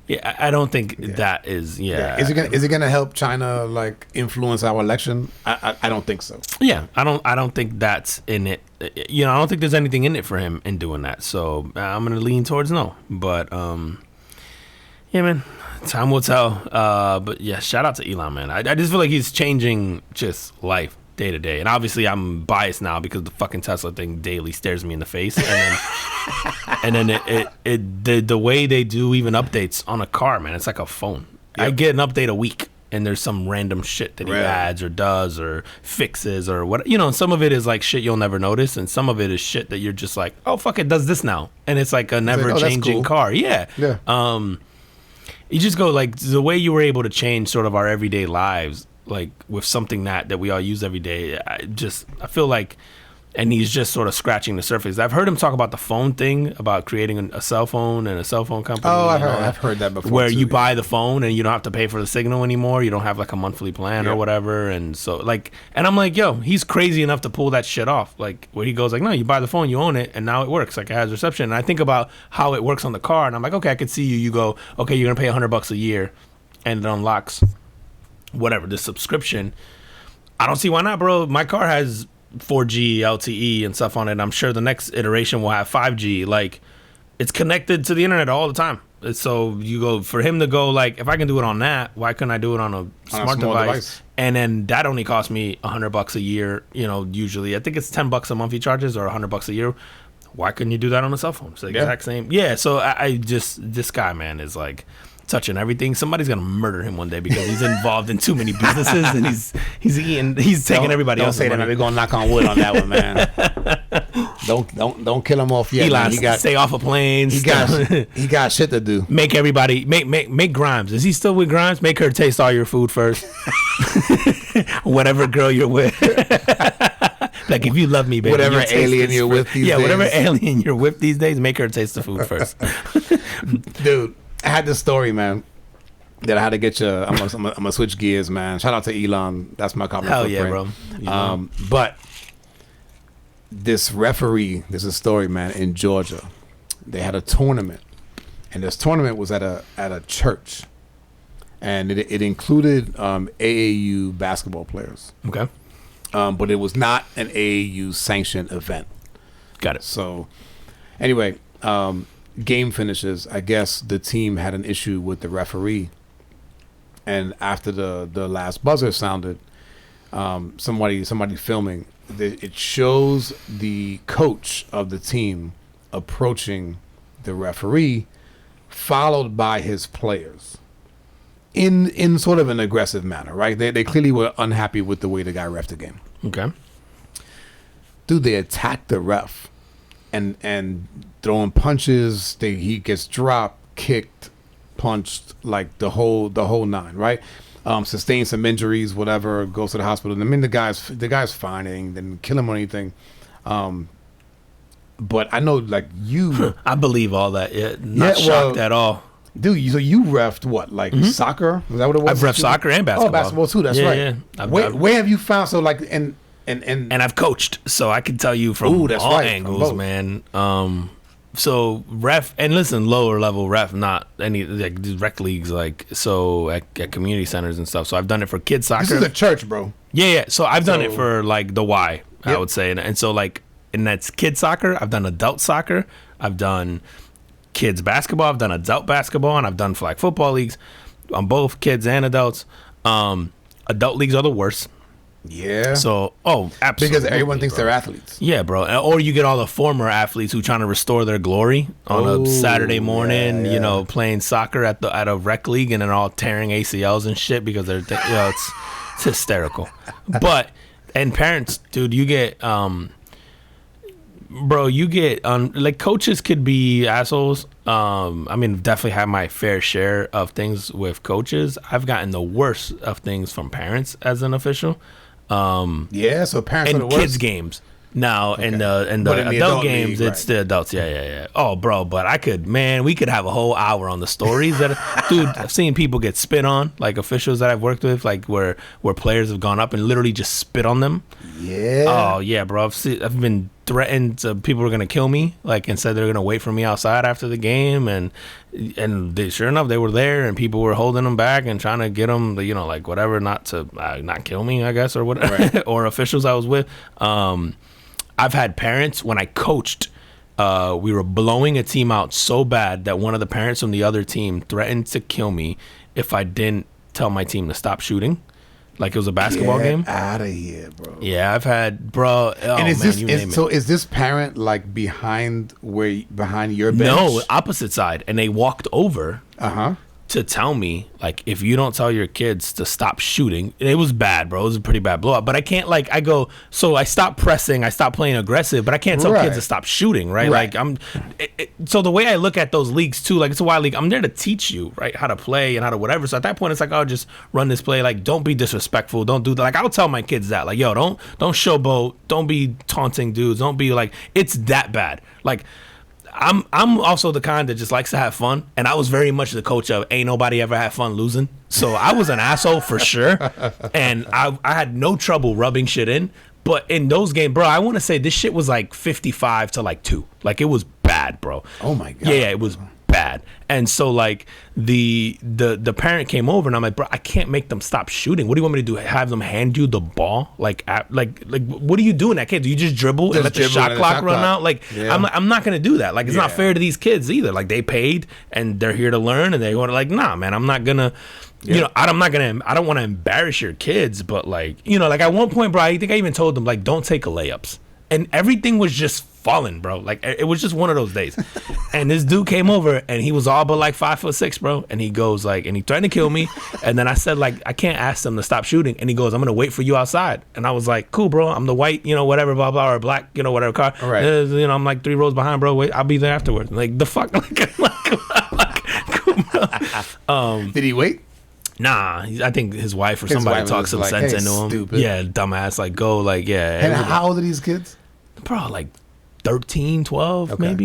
Speaker 1: Yeah, I don't think that is,
Speaker 2: Is it gonna help China, influence our election? I don't think so.
Speaker 1: Yeah, I don't think that's in it. I don't think there's anything in it for him in doing that. So I'm going to lean towards no. But, yeah, man, time will tell. But yeah, shout out to Elon, man. I just feel like he's changing just life day to day. And obviously I'm biased now because the fucking Tesla thing daily stares me in the face. And then the way they do even updates on a car, man, it's like a phone. Yep. I get an update a week and there's some random shit that he adds or does or fixes or what, some of it is like shit you'll never notice. And some of it is shit that you're just like, oh, fuck, it does this now. And it's like a never changing car. Yeah. You just go the way you were able to change sort of our everyday lives, with something that we all use every day. I feel like, and he's just sort of scratching the surface. I've heard him talk about the phone thing, about creating a cell phone and a cell phone company.
Speaker 2: Oh, I've heard that before.
Speaker 1: Where you buy the phone and you don't have to pay for the signal anymore. You don't have a monthly plan or whatever. And so and I'm like, yo, he's crazy enough to pull that shit off. Where he goes no, you buy the phone, you own it, and now it works. It has reception. And I think about how it works on the car, and I'm like, okay, I could see you. You go, okay, you're gonna pay $100 a year, and it unlocks whatever the subscription. I don't see why not, bro. My car has 4G LTE and stuff on it. I'm sure the next iteration will have 5G. It's connected to the internet all the time. So you go for him to go if I can do it on that, why couldn't I do it on a smart device? And then that only costs me $100 a year. Usually I think it's $10 a month he charges or $100 a year. Why couldn't you do that on a cell phone? It's the exact same. Yeah. So I just this guy, man, is touching everything. Somebody's gonna murder him one day because he's involved in too many businesses and he's taking everybody else.
Speaker 2: Don't say that, man. We're gonna knock on wood on that one, man. Don't kill him off yet.
Speaker 1: Elon, stay off of planes.
Speaker 2: He got shit to do.
Speaker 1: Make everybody make Grimes. Is he still with Grimes? Make her taste all your food first. Whatever girl you're with. If you love me, baby.
Speaker 2: Whatever alien you're with these days.
Speaker 1: Yeah, whatever alien you're with these days, make her taste the food first.
Speaker 2: Dude, I had this story, man, that I had to get you. I'm gonna switch gears, man. Shout out to Elon. That's my carbon
Speaker 1: footprint.
Speaker 2: Yeah, bro. But this referee, there's a story, man, in Georgia. They had a tournament, and this tournament was at a church, and it included AAU basketball players.
Speaker 1: Okay.
Speaker 2: But it was not an AAU sanctioned event.
Speaker 1: Got it.
Speaker 2: So, anyway, game finishes. I guess the team had an issue with the referee, and after the last buzzer sounded, somebody filming, it shows the coach of the team approaching the referee, followed by his players. In sort of an aggressive manner, right? They clearly were unhappy with the way the guy reffed the game.
Speaker 1: Okay.
Speaker 2: Dude, they attacked the ref and throwing punches. He gets dropped, kicked, punched, the whole nine, right? Sustained some injuries, whatever, goes to the hospital. I mean, the guy's fine. They didn't kill him or anything. But I know, you...
Speaker 1: I believe all that. Yeah, not shocked at all.
Speaker 2: Dude, so you refed what, soccer? Is that what it was?
Speaker 1: I've refed soccer and basketball.
Speaker 2: Oh, basketball too. That's right. Yeah. Where have you found and
Speaker 1: I've coached, so I can tell you from all angles, man. So ref, and listen, lower level ref, not any rec leagues, at community centers and stuff. So I've done it for kids soccer.
Speaker 2: This is a church, bro.
Speaker 1: Yeah. So I've done it for the Y, I would say, and so and that's kids soccer. I've done adult soccer. I've done kids basketball. I've done adult basketball, and I've done flag football leagues on both kids and adults. Adult leagues are the worst.
Speaker 2: Yeah.
Speaker 1: So, absolutely.
Speaker 2: Because everyone thinks they're athletes.
Speaker 1: Yeah, bro. Or you get all the former athletes who trying to restore their glory on a Saturday morning, playing soccer at a rec league, and then all tearing ACLs and shit because they're, it's hysterical. And parents, dude, you get, bro, you get like coaches could be assholes. I mean, definitely had my fair share of things with coaches. I've gotten the worst of things from parents as an official.
Speaker 2: Yeah, so parents are
Speaker 1: In
Speaker 2: the worst.
Speaker 1: kids games. Now in the
Speaker 2: But in the
Speaker 1: adult
Speaker 2: adult
Speaker 1: games,
Speaker 2: league,
Speaker 1: it's
Speaker 2: right.
Speaker 1: the adults. Yeah. Oh, bro, but we could have a whole hour on the stories that, dude. I've seen people get spit on, like officials that I've worked with, like where players have gone up and literally just spit on them.
Speaker 2: Yeah.
Speaker 1: Oh yeah, bro. I've been threatened. People are gonna kill me, like, and said they're gonna wait for me outside after the game, and sure enough, they were there, and people were holding them back and trying to get them, like whatever, not to not kill me, I guess, or whatever,
Speaker 2: Right.
Speaker 1: or officials I was with. I've had parents when I coached. We were blowing a team out so bad that one of the parents from the other team threatened to kill me if I didn't tell my team to stop shooting. Like it was a basketball game.
Speaker 2: Out of here, bro.
Speaker 1: Yeah, I've had, bro. Oh,
Speaker 2: And is
Speaker 1: man,
Speaker 2: this
Speaker 1: you name it.
Speaker 2: so? Is this parent like behind your bench?
Speaker 1: No, opposite side. And they walked over
Speaker 2: Uh huh.
Speaker 1: to tell me, like, if you don't tell your kids to stop shooting, and it was bad, bro. It was a pretty bad blowout. But I can't, like, so I stopped pressing, I stopped playing aggressive, but I can't tell
Speaker 2: Right.
Speaker 1: kids to stop shooting, right?
Speaker 2: Right.
Speaker 1: Like, so the way I look at those leagues, too, like, it's a wild league. I'm there to teach you, right, how to play and how to whatever. So at that point, it's like, oh, just run this play. Like, don't be disrespectful. Don't do that. Like, I'll tell my kids that. Like, yo, don't showboat. Don't be taunting dudes. Don't be, like, it's that bad. Like, I'm also the kind that just likes to have fun, and I was very much the coach of ain't nobody ever had fun losing. So I was an asshole for sure, and I had no trouble rubbing shit in. But in those games, bro, I want to say this shit was like 55 to like 2. Like it was bad, bro.
Speaker 2: Oh my God.
Speaker 1: Yeah, it was bad. And so like the parent came over and I'm like, bro, I can't make them stop shooting. What do you want me to do? Have them hand you the ball? Like what do you do in that case? Do you just dribble and let the
Speaker 2: dribble
Speaker 1: shot
Speaker 2: and
Speaker 1: clock
Speaker 2: shot
Speaker 1: run
Speaker 2: clock.
Speaker 1: out? Like
Speaker 2: Yeah.
Speaker 1: I'm not gonna do that. Like it's not
Speaker 2: Yeah.
Speaker 1: fair to these kids either. Like they paid and they're here to learn and they want to like, nah, man, I'm not gonna. You know, I don't want to embarrass your kids, but like, like at one point, bro, I think I even told them like, don't take a layups, and everything was just falling, bro. Like it was just one of those days. And this dude came over and he was all but like 5'6", bro. And he goes like, and he threatened to kill me. And then I said like, I can't ask them to stop shooting. And he goes, I'm gonna wait for you outside. And I was like, cool, bro. I'm the white, whatever, blah blah, or black, whatever car.
Speaker 2: Right.
Speaker 1: I'm like 3 rows behind, bro. Wait, I'll be there afterwards. Like the fuck, cool, bro.
Speaker 2: Did he wait?
Speaker 1: Nah, I think his wife or
Speaker 2: His
Speaker 1: somebody
Speaker 2: wife
Speaker 1: talked
Speaker 2: was
Speaker 1: some
Speaker 2: like,
Speaker 1: sense
Speaker 2: "Hey,
Speaker 1: into him.
Speaker 2: stupid."
Speaker 1: Yeah, dumbass, like go, like yeah.
Speaker 2: And
Speaker 1: It was-
Speaker 2: how old are these kids?
Speaker 1: bro, like 13, 12,
Speaker 2: Okay.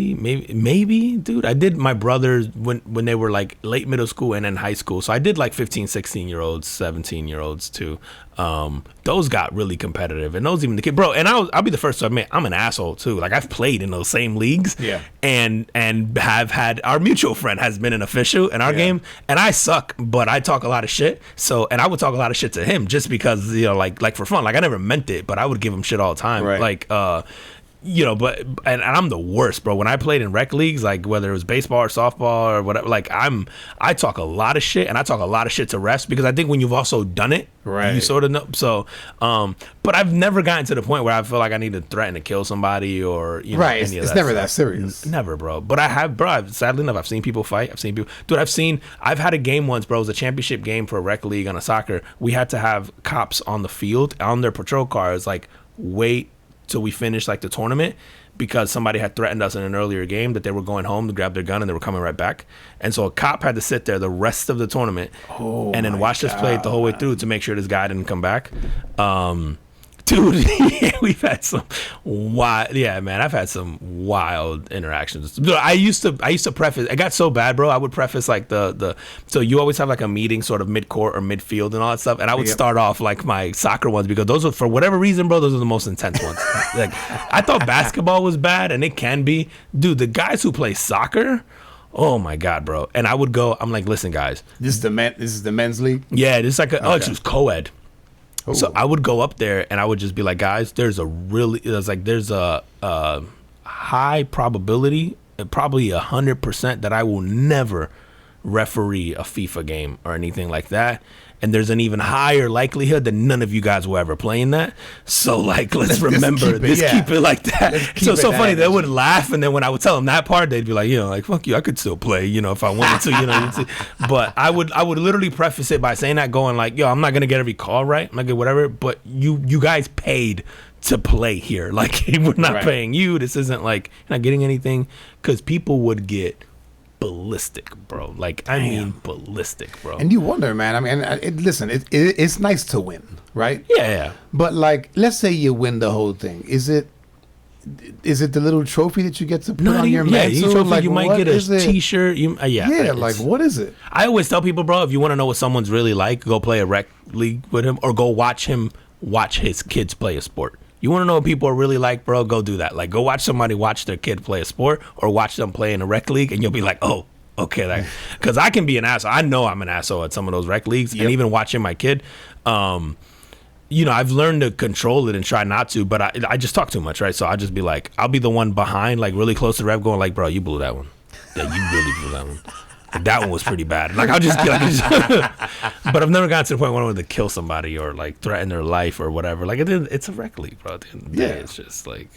Speaker 1: maybe, dude. I did my brothers when they were like late middle school and in high school. So I did like 15, 16-year-olds, 17-year-olds too. Those got really competitive, and those even the kid, bro. And I'll be the first to admit I'm an asshole too. Like I've played in those same leagues,
Speaker 2: Yeah.
Speaker 1: and have had our mutual friend has been an official in our
Speaker 2: Yeah.
Speaker 1: game, and I suck, but I talk a lot of shit. So, and I would talk a lot of shit to him just because like for fun. Like I never meant it, but I would give him shit all the time.
Speaker 2: Right.
Speaker 1: Like but and I'm the worst, bro. When I played in rec leagues, like whether it was baseball or softball or whatever, like I talk a lot of shit, and I talk a lot of shit to refs because I think when you've also done it,
Speaker 2: Right.
Speaker 1: you sort of know. So, but I've never gotten to the point where I feel like I need to threaten to kill somebody or
Speaker 2: Right.
Speaker 1: any of
Speaker 2: It's
Speaker 1: that
Speaker 2: never
Speaker 1: stuff.
Speaker 2: that serious.
Speaker 1: Never, bro. But I have, bro. Sadly enough, I've seen people fight. I've had a game once, bro. It was a championship game for a rec league on a soccer. We had to have cops on the field on their patrol cars, like wait till we finish like the tournament because somebody had threatened us in an earlier game that they were going home to grab their gun and they were coming right back. And so a cop had to sit there the rest of the tournament and then watch us play it the whole way through to make sure this guy didn't come back. Dude, we've had some wild, yeah, man. I've had some wild interactions. Dude, I used to preface. It got so bad, bro. I would preface like so you always have like a meeting sort of mid court or midfield and all that stuff. And I would
Speaker 2: Yep.
Speaker 1: start off like my soccer ones because those are, for whatever reason, bro, those are the most intense ones. Like I thought basketball was bad, and it can be, dude. The guys who play soccer. Oh my God, bro. And I would go, I'm like, listen, guys.
Speaker 2: This is the men's league.
Speaker 1: Yeah, it's like it was co-ed. So
Speaker 2: Ooh.
Speaker 1: I would go up there and I would just be like, guys, there's a high probability, probably 100% that I will never referee a FIFA game or anything like that. And there's an even higher likelihood that none of you guys will ever play in that. So like, let's remember, keep it like that. So it's so funny. They would laugh, and then when I would tell them that part, they'd be like, you know, like, fuck you, I could still play, you know, if I wanted to, you know. But I would literally preface it by saying that, going like, yo, I'm not gonna get every call right, I'm not gonna get whatever, but you guys paid to play here. Like, we're not paying you. This isn't like, you're not getting anything, because people would get ballistic, bro. Like, I mean, ballistic, bro.
Speaker 2: And you wonder, man. I mean, listen, it's nice to win, right?
Speaker 1: Yeah.
Speaker 2: But like, let's say you win the whole thing. Is it the little trophy that you get to put on your mantle?
Speaker 1: Trophy,
Speaker 2: like,
Speaker 1: you might get a T-shirt.
Speaker 2: Like, what is it?
Speaker 1: I always tell people, bro, if you want to know what someone's really like, go play a rec league with him, or go watch his kids play a sport. You want to know what people are really like, bro? Go do that. Like, go watch somebody watch their kid play a sport, or watch them play in a rec league, and you'll be like, oh, okay. Because I can be an asshole. I know I'm an asshole at some of those rec leagues, and even watching my kid, you know, I've learned to control it and try not to, but I just talk too much, right? So I'll just be like, I'll be the one behind, like really close to the ref, going like, bro, you blew that one. Yeah, you really blew that one. That one was pretty bad. Like, I'll just be like, but I've never gotten to the point where I wanted to kill somebody or like threaten their life or whatever. Like, it's a rec league, bro. At the end of the day, it's just like.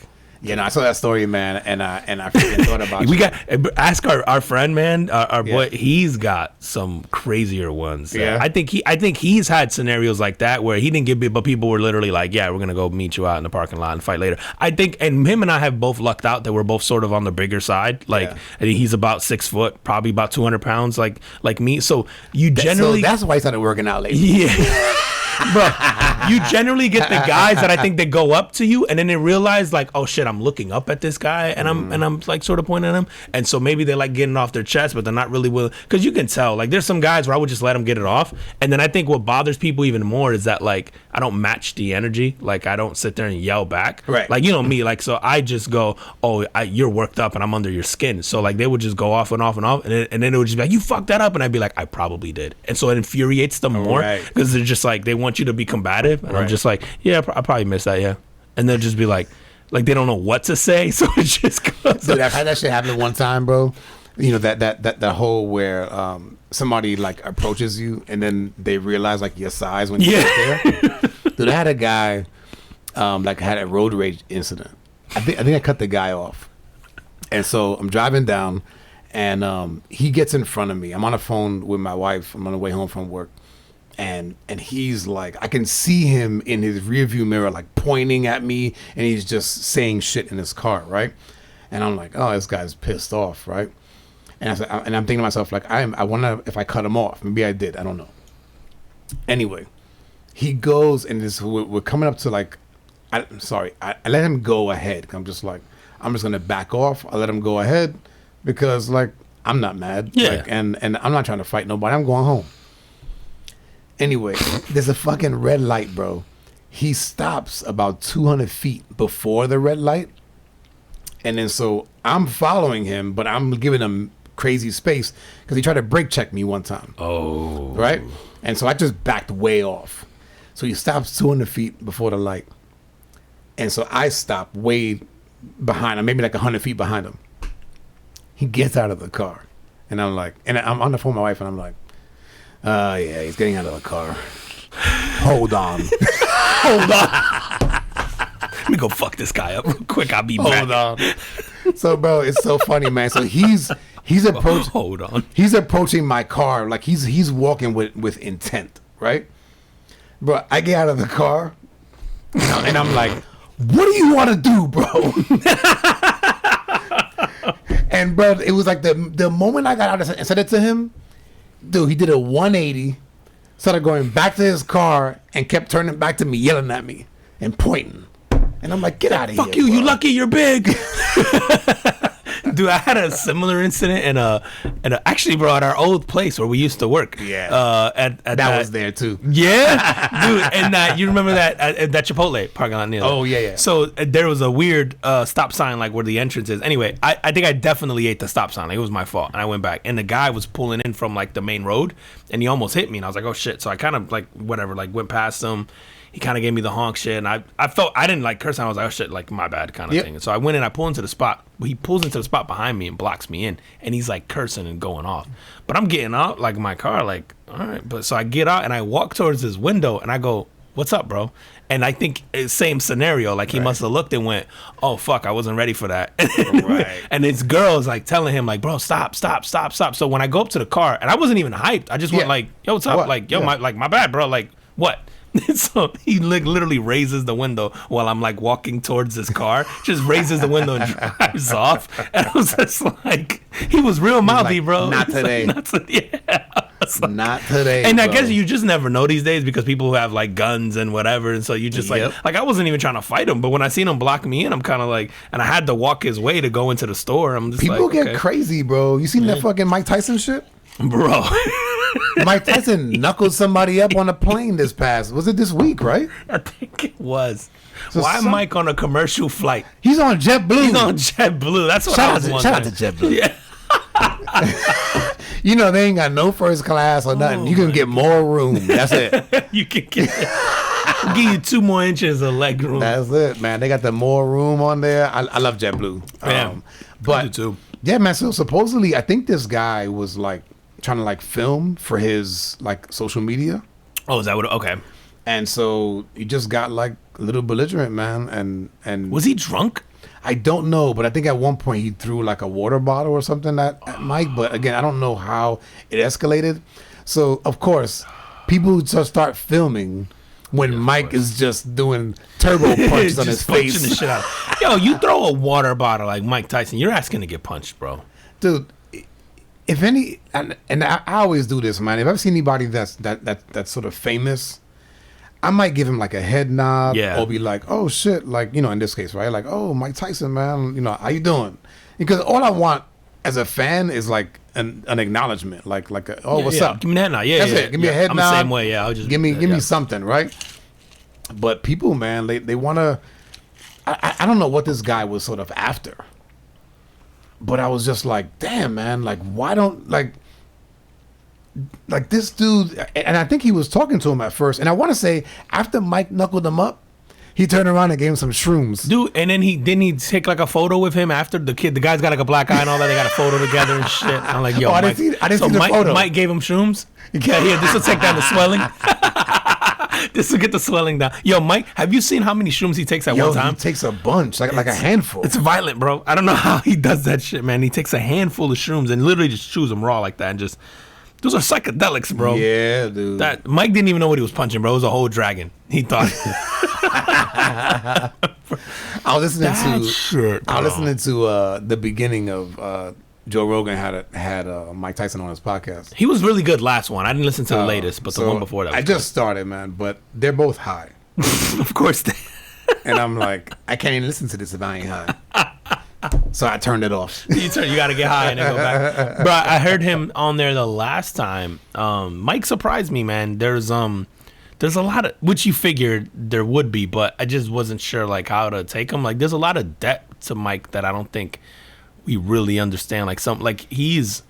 Speaker 2: Yeah, no, I saw that story, man, and I freaking thought about
Speaker 1: we got ask our friend, man, our boy. He's got some crazier ones.
Speaker 2: Yeah,
Speaker 1: I think he's had scenarios like that where he didn't get bit, but people were literally like, "Yeah, we're gonna go meet you out in the parking lot and fight later." I think, and him and I have both lucked out that we're both sort of on the bigger side. Like, I think he's about 6 foot, probably about 200 pounds, like me. So you generally
Speaker 2: that's why he started working out lately.
Speaker 1: Yeah. Bro, you generally get the guys that I think they go up to you and then they realize like, oh shit, I'm looking up at this guy and I'm like sort of pointing at him, and so maybe they like getting off their chest, but they're not really willing, because you can tell like there's some guys where I would just let them get it off, and then I think what bothers people even more is that like I don't match the energy, like I don't sit there and yell back,
Speaker 2: right?
Speaker 1: Like, you know me, like, so I just go, oh, you're worked up and I'm under your skin, so like they would just go off and off and off, and then it would just be like, you fucked that up, and I'd be like, I probably did, and so it infuriates them more because they're just like, they want you to be combative, and I'm just like, yeah, I probably missed that, yeah, and they'll just be like they don't know what to say, so it just goes.
Speaker 2: Dude, I've had that shit happen one time, bro. You know, that whole where somebody like approaches you and then they realize like your size when you're there. Dude, I had a guy like had a road rage incident. I think I cut the guy off, and so I'm driving down, and he gets in front of me. I'm on the phone with my wife. I'm on the way home from work. And he's like, I can see him in his rearview mirror, like pointing at me, and he's just saying shit in his car, right? And I'm like, oh, this guy's pissed off, right? And I'm thinking to myself, like, I wonder if I cut him off. Maybe I did. I don't know. Anyway, he goes, and we're coming up to like, I let him go ahead. I'm just gonna back off. I let him go ahead because like I'm not mad.
Speaker 1: Yeah.
Speaker 2: Like, and I'm not trying to fight nobody. I'm going home. Anyway, there's a fucking red light, bro. He stops about 200 feet before the red light. And then so I'm following him, but I'm giving him crazy space because he tried to brake check me one time.
Speaker 1: Oh.
Speaker 2: Right? And so I just backed way off. So he stops 200 feet before the light. And so I stop way behind him, maybe like 100 feet behind him. He gets out of the car. And I'm like, and I'm on the phone with my wife, and I'm like, yeah, he's getting out of the car. Hold on. Hold on.
Speaker 1: Let me go fuck this guy up real quick. I'll be back.
Speaker 2: Hold on. So, bro, it's so funny, man. So he's approaching.
Speaker 1: Hold on.
Speaker 2: He's approaching my car like he's walking with intent, right? Bro, I get out of the car, and I'm like, what do you want to do, bro? And bro, it was like the moment I got out and said it to him, dude, he did a 180, started going back to his car, and kept turning back to me, yelling at me and pointing. And I'm like, get out of here.
Speaker 1: Fuck you,
Speaker 2: bro.
Speaker 1: You lucky you're big. Dude, I had a similar incident actually, bro, at our old place where we used to work.
Speaker 2: Yeah.
Speaker 1: That
Speaker 2: was there too.
Speaker 1: Yeah. Dude, and you remember that Chipotle parking lot near there?
Speaker 2: Oh, yeah.
Speaker 1: So there was a weird stop sign like where the entrance is. Anyway, I think I definitely ate the stop sign. Like, it was my fault. And I went back. And the guy was pulling in from like the main road, and he almost hit me. And I was like, oh shit. So I kind of like whatever, like went past him. he kind of gave me the honk shit, and I felt I didn't like curse. I was like, oh shit, like my bad kind of
Speaker 2: Yep.
Speaker 1: thing. And so I went in, I pull into the spot. He pulls into the spot behind me and blocks me in, and he's like cursing and going off. But I'm getting out like my car, like all right. But so I get out and I walk towards his window and I go, what's up, bro? And I think it's same scenario. Like he must have looked and went, "Oh fuck, I wasn't ready for that."
Speaker 2: Right.
Speaker 1: And his girl's like telling him, like, "Bro, stop." So when I go up to the car, and I wasn't even hyped, I just went
Speaker 2: Yeah.
Speaker 1: like, "Yo, what's up?"
Speaker 2: What?
Speaker 1: Like, "Yo,
Speaker 2: Yeah.
Speaker 1: my bad, bro." Like, what? So he literally raises the window while I'm like walking towards his car, just raises the window and drives off. And I was just like, he was real mouthy,
Speaker 2: like,
Speaker 1: bro.
Speaker 2: "Not
Speaker 1: He's like,
Speaker 2: today."
Speaker 1: "Not today." Yeah. It's like-
Speaker 2: Not today.
Speaker 1: and I
Speaker 2: bro.
Speaker 1: guess you just never know these days because people who have like guns and whatever, and so you just
Speaker 2: Yep.
Speaker 1: like I wasn't even trying to fight him, but when I seen him block me in, I'm kind of like, and I had to walk his way to go into the store. I'm just
Speaker 2: People
Speaker 1: like,
Speaker 2: get
Speaker 1: okay.
Speaker 2: crazy, bro. You seen that fucking Mike Tyson shit?
Speaker 1: Bro.
Speaker 2: Mike Tyson knuckled somebody up on a plane this past. Was it this week, right?
Speaker 1: I think it was.
Speaker 2: So
Speaker 1: Why
Speaker 2: some-
Speaker 1: Mike on a commercial flight?
Speaker 2: He's on JetBlue.
Speaker 1: He's on JetBlue. That's what
Speaker 2: Shout
Speaker 1: I
Speaker 2: out
Speaker 1: was
Speaker 2: to-
Speaker 1: wondering.
Speaker 2: shout out to JetBlue.
Speaker 1: Yeah.
Speaker 2: You know, they ain't got no first class or nothing. You can get more room. That's it.
Speaker 1: You can get I'll give you 2 more inches of leg room.
Speaker 2: That's it, man. They got the more room on there. I love JetBlue.
Speaker 1: Yeah. I
Speaker 2: But
Speaker 1: do too.
Speaker 2: yeah, man. So supposedly, I think this guy was like trying to like film for his like social media,
Speaker 1: Oh, is that what? Okay.
Speaker 2: and so he just got like a little belligerent, man. And
Speaker 1: Was he drunk?
Speaker 2: I don't know, but I think at one point he threw like a water bottle or something at Mike. But again, I don't know how it escalated. So of course, people just start filming when Mike is just doing turbo punches on his
Speaker 1: Just punching
Speaker 2: face.
Speaker 1: the shit out. Yo, you throw a water bottle like Mike Tyson, you're asking to get punched, bro.
Speaker 2: Dude, if any, and I always do this, man. If I've seen anybody that's sort of famous, I might give him like a head nod,
Speaker 1: Yeah.
Speaker 2: or be like, "Oh shit," like in this case, right? Like, "Oh, Mike Tyson, man, how you doing?" Because all I want as a fan is like an acknowledgement, like "Oh, what's
Speaker 1: Yeah,
Speaker 2: up?"
Speaker 1: Give me that now. Yeah,
Speaker 2: That's
Speaker 1: yeah,
Speaker 2: it. Give me
Speaker 1: yeah.
Speaker 2: a head
Speaker 1: I'm
Speaker 2: nod.
Speaker 1: the same way. Yeah, I'll just
Speaker 2: give me
Speaker 1: yeah.
Speaker 2: something, right? But people, man, they want to. I don't know what this guy was sort of after, but I was just like, damn, man, like why don't like this dude? And I think he was talking to him at first, and I want to say after Mike knuckled him up, he turned around and gave him some shrooms.
Speaker 1: Dude, and then he take like a photo with him after the guy's got like a black eye and all that. They got a photo together and shit. I'm like, yo,
Speaker 2: Oh, I
Speaker 1: Mike.
Speaker 2: didn't see the
Speaker 1: Mike,
Speaker 2: photo.
Speaker 1: Mike gave him shrooms. Yeah, here, this will take down the swelling. This will get the swelling down. Yo, Mike, have you seen how many shrooms he takes at
Speaker 2: Yo,
Speaker 1: one time?
Speaker 2: he takes a bunch, like a handful.
Speaker 1: It's violent, bro. I don't know how he does that shit, man. He takes a handful of shrooms and literally just chews them raw like that and just. Those are psychedelics, bro.
Speaker 2: Yeah, dude.
Speaker 1: That Mike didn't even know what he was punching, bro. It was a whole dragon. He thought.
Speaker 2: I was listening
Speaker 1: That
Speaker 2: to
Speaker 1: shit,
Speaker 2: I was
Speaker 1: bro.
Speaker 2: listening to the beginning of Joe Rogan had Mike Tyson on his podcast.
Speaker 1: He was really good last one. I didn't listen to the latest, but the
Speaker 2: So
Speaker 1: one before that was
Speaker 2: I just started, man, but they're both high.
Speaker 1: good. Of course.
Speaker 2: And I'm like, I can't even listen to this if I ain't high. So I turned it off.
Speaker 1: you got to get high and then go back. Bro, I heard him on there the last time. Mike surprised me, man. There's a lot of, which you figured there would be, but I just wasn't sure like how to take him. Like there's a lot of depth to Mike that I don't think we really understand. Like he's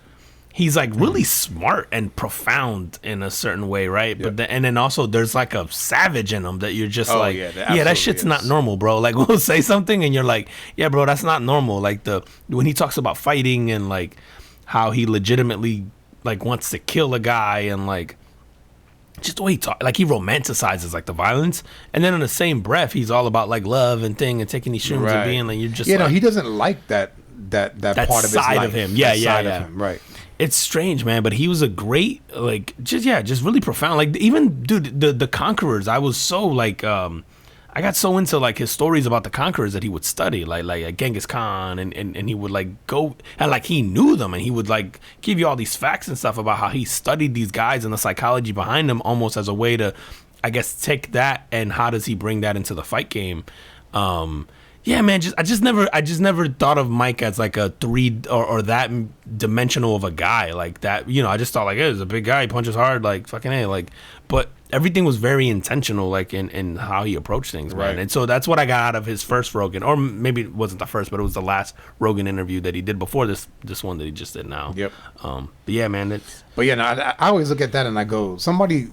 Speaker 1: like really smart and profound in a certain way, right? But and then also there's like a savage in him that you're just
Speaker 2: Oh,
Speaker 1: like,
Speaker 2: yeah, there
Speaker 1: that
Speaker 2: absolutely
Speaker 1: shit's
Speaker 2: is.
Speaker 1: not normal, bro. Like we'll say something and you're like, yeah, bro, that's not normal. Like when he talks about fighting and like how he legitimately like wants to kill a guy and like just the way he talk, like he romanticizes like the violence, and then in the same breath he's all about like love and thing and taking these shrooms and being like you're just
Speaker 2: no,
Speaker 1: like,
Speaker 2: he doesn't like that part of his
Speaker 1: side
Speaker 2: life.
Speaker 1: of him. Yeah,
Speaker 2: That
Speaker 1: yeah,
Speaker 2: side
Speaker 1: yeah.
Speaker 2: of him, right.
Speaker 1: It's strange, man, but he was a great, like, just really profound. Like, even, dude, the Conquerors, I was so, like, I got so into, like, his stories about the Conquerors that he would study, like Genghis Khan, and he would, like, go, and, like, he knew them, and he would, like, give you all these facts and stuff about how he studied these guys and the psychology behind them almost as a way to, I guess, take that and how does he bring that into the fight game. Yeah, man. I just never thought of Mike as like a three or that dimensional of a guy like that. I just thought like, hey, he's a big guy, he punches hard, like fucking hey, like. But everything was very intentional, like in how he approached things, man.
Speaker 2: Right.
Speaker 1: And so that's what I got out of his first Rogan, or maybe it wasn't the first, but it was the last Rogan interview that he did before this one that he just did now.
Speaker 2: Yep.
Speaker 1: But yeah, man, it's
Speaker 2: But yeah, no, I always look at that and I go, somebody,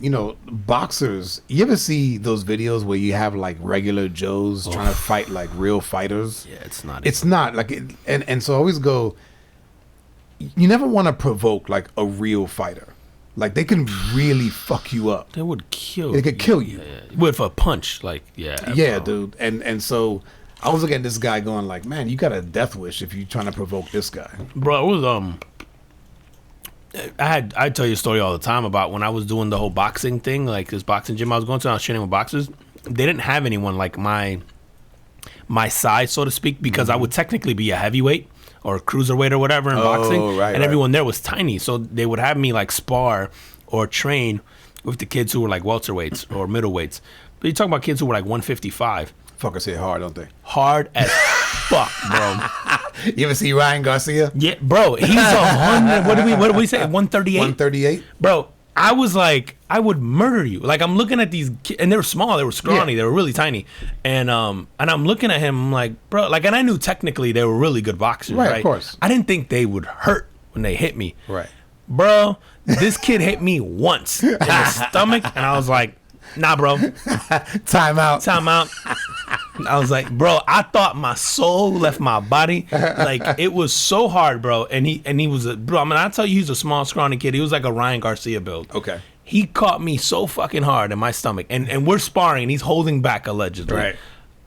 Speaker 2: boxers. You ever see those videos where you have like regular Joes trying to fight like real fighters?
Speaker 1: yeah, it's not.
Speaker 2: It's not like it, and so I always go. You never want to provoke like a real fighter. Like they can really fuck you up.
Speaker 1: They would kill.
Speaker 2: They could kill you.
Speaker 1: Yeah. With a punch, like yeah.
Speaker 2: Yeah,
Speaker 1: bro.
Speaker 2: dude. And so I was looking at this guy going like, man, you got a death wish if you're trying to provoke this guy.
Speaker 1: Bro, it was I tell you a story all the time about when I was doing the whole boxing thing, like this boxing gym I was going to, I was training with boxers. They didn't have anyone like my size, so to speak, because I would technically be a heavyweight or cruiserweight or whatever in boxing,
Speaker 2: right,
Speaker 1: and everyone there was tiny, so they would have me like spar or train with the kids who were like welterweights or middleweights. But you talk about kids who were like 155,
Speaker 2: Fuckers hit hard, don't they?
Speaker 1: hard as fuck, bro.
Speaker 2: You ever see Ryan Garcia?
Speaker 1: Yeah, bro, he's 100. What do we say? 138.
Speaker 2: 138.
Speaker 1: Bro, I was like, I would murder you. Like, I'm looking at these kids, and they were small, they were scrawny,
Speaker 2: Yeah.
Speaker 1: they were really tiny. And I'm looking at him, I'm like, bro, like, and I knew technically they were really good boxers,
Speaker 2: Right,
Speaker 1: right?
Speaker 2: of course.
Speaker 1: I didn't think they would hurt when they hit me.
Speaker 2: Right.
Speaker 1: Bro, this kid hit me once in the stomach, and I was like, nah, bro,
Speaker 2: Time out.
Speaker 1: time out. I was like, bro, I thought my soul left my body. Like, it was so hard, bro. And he was bro, I mean, I tell you, he's a small, scrawny kid. He was like a Ryan Garcia build.
Speaker 2: Okay.
Speaker 1: He caught me so fucking hard in my stomach. And we're sparring, and he's holding back allegedly.
Speaker 2: Right.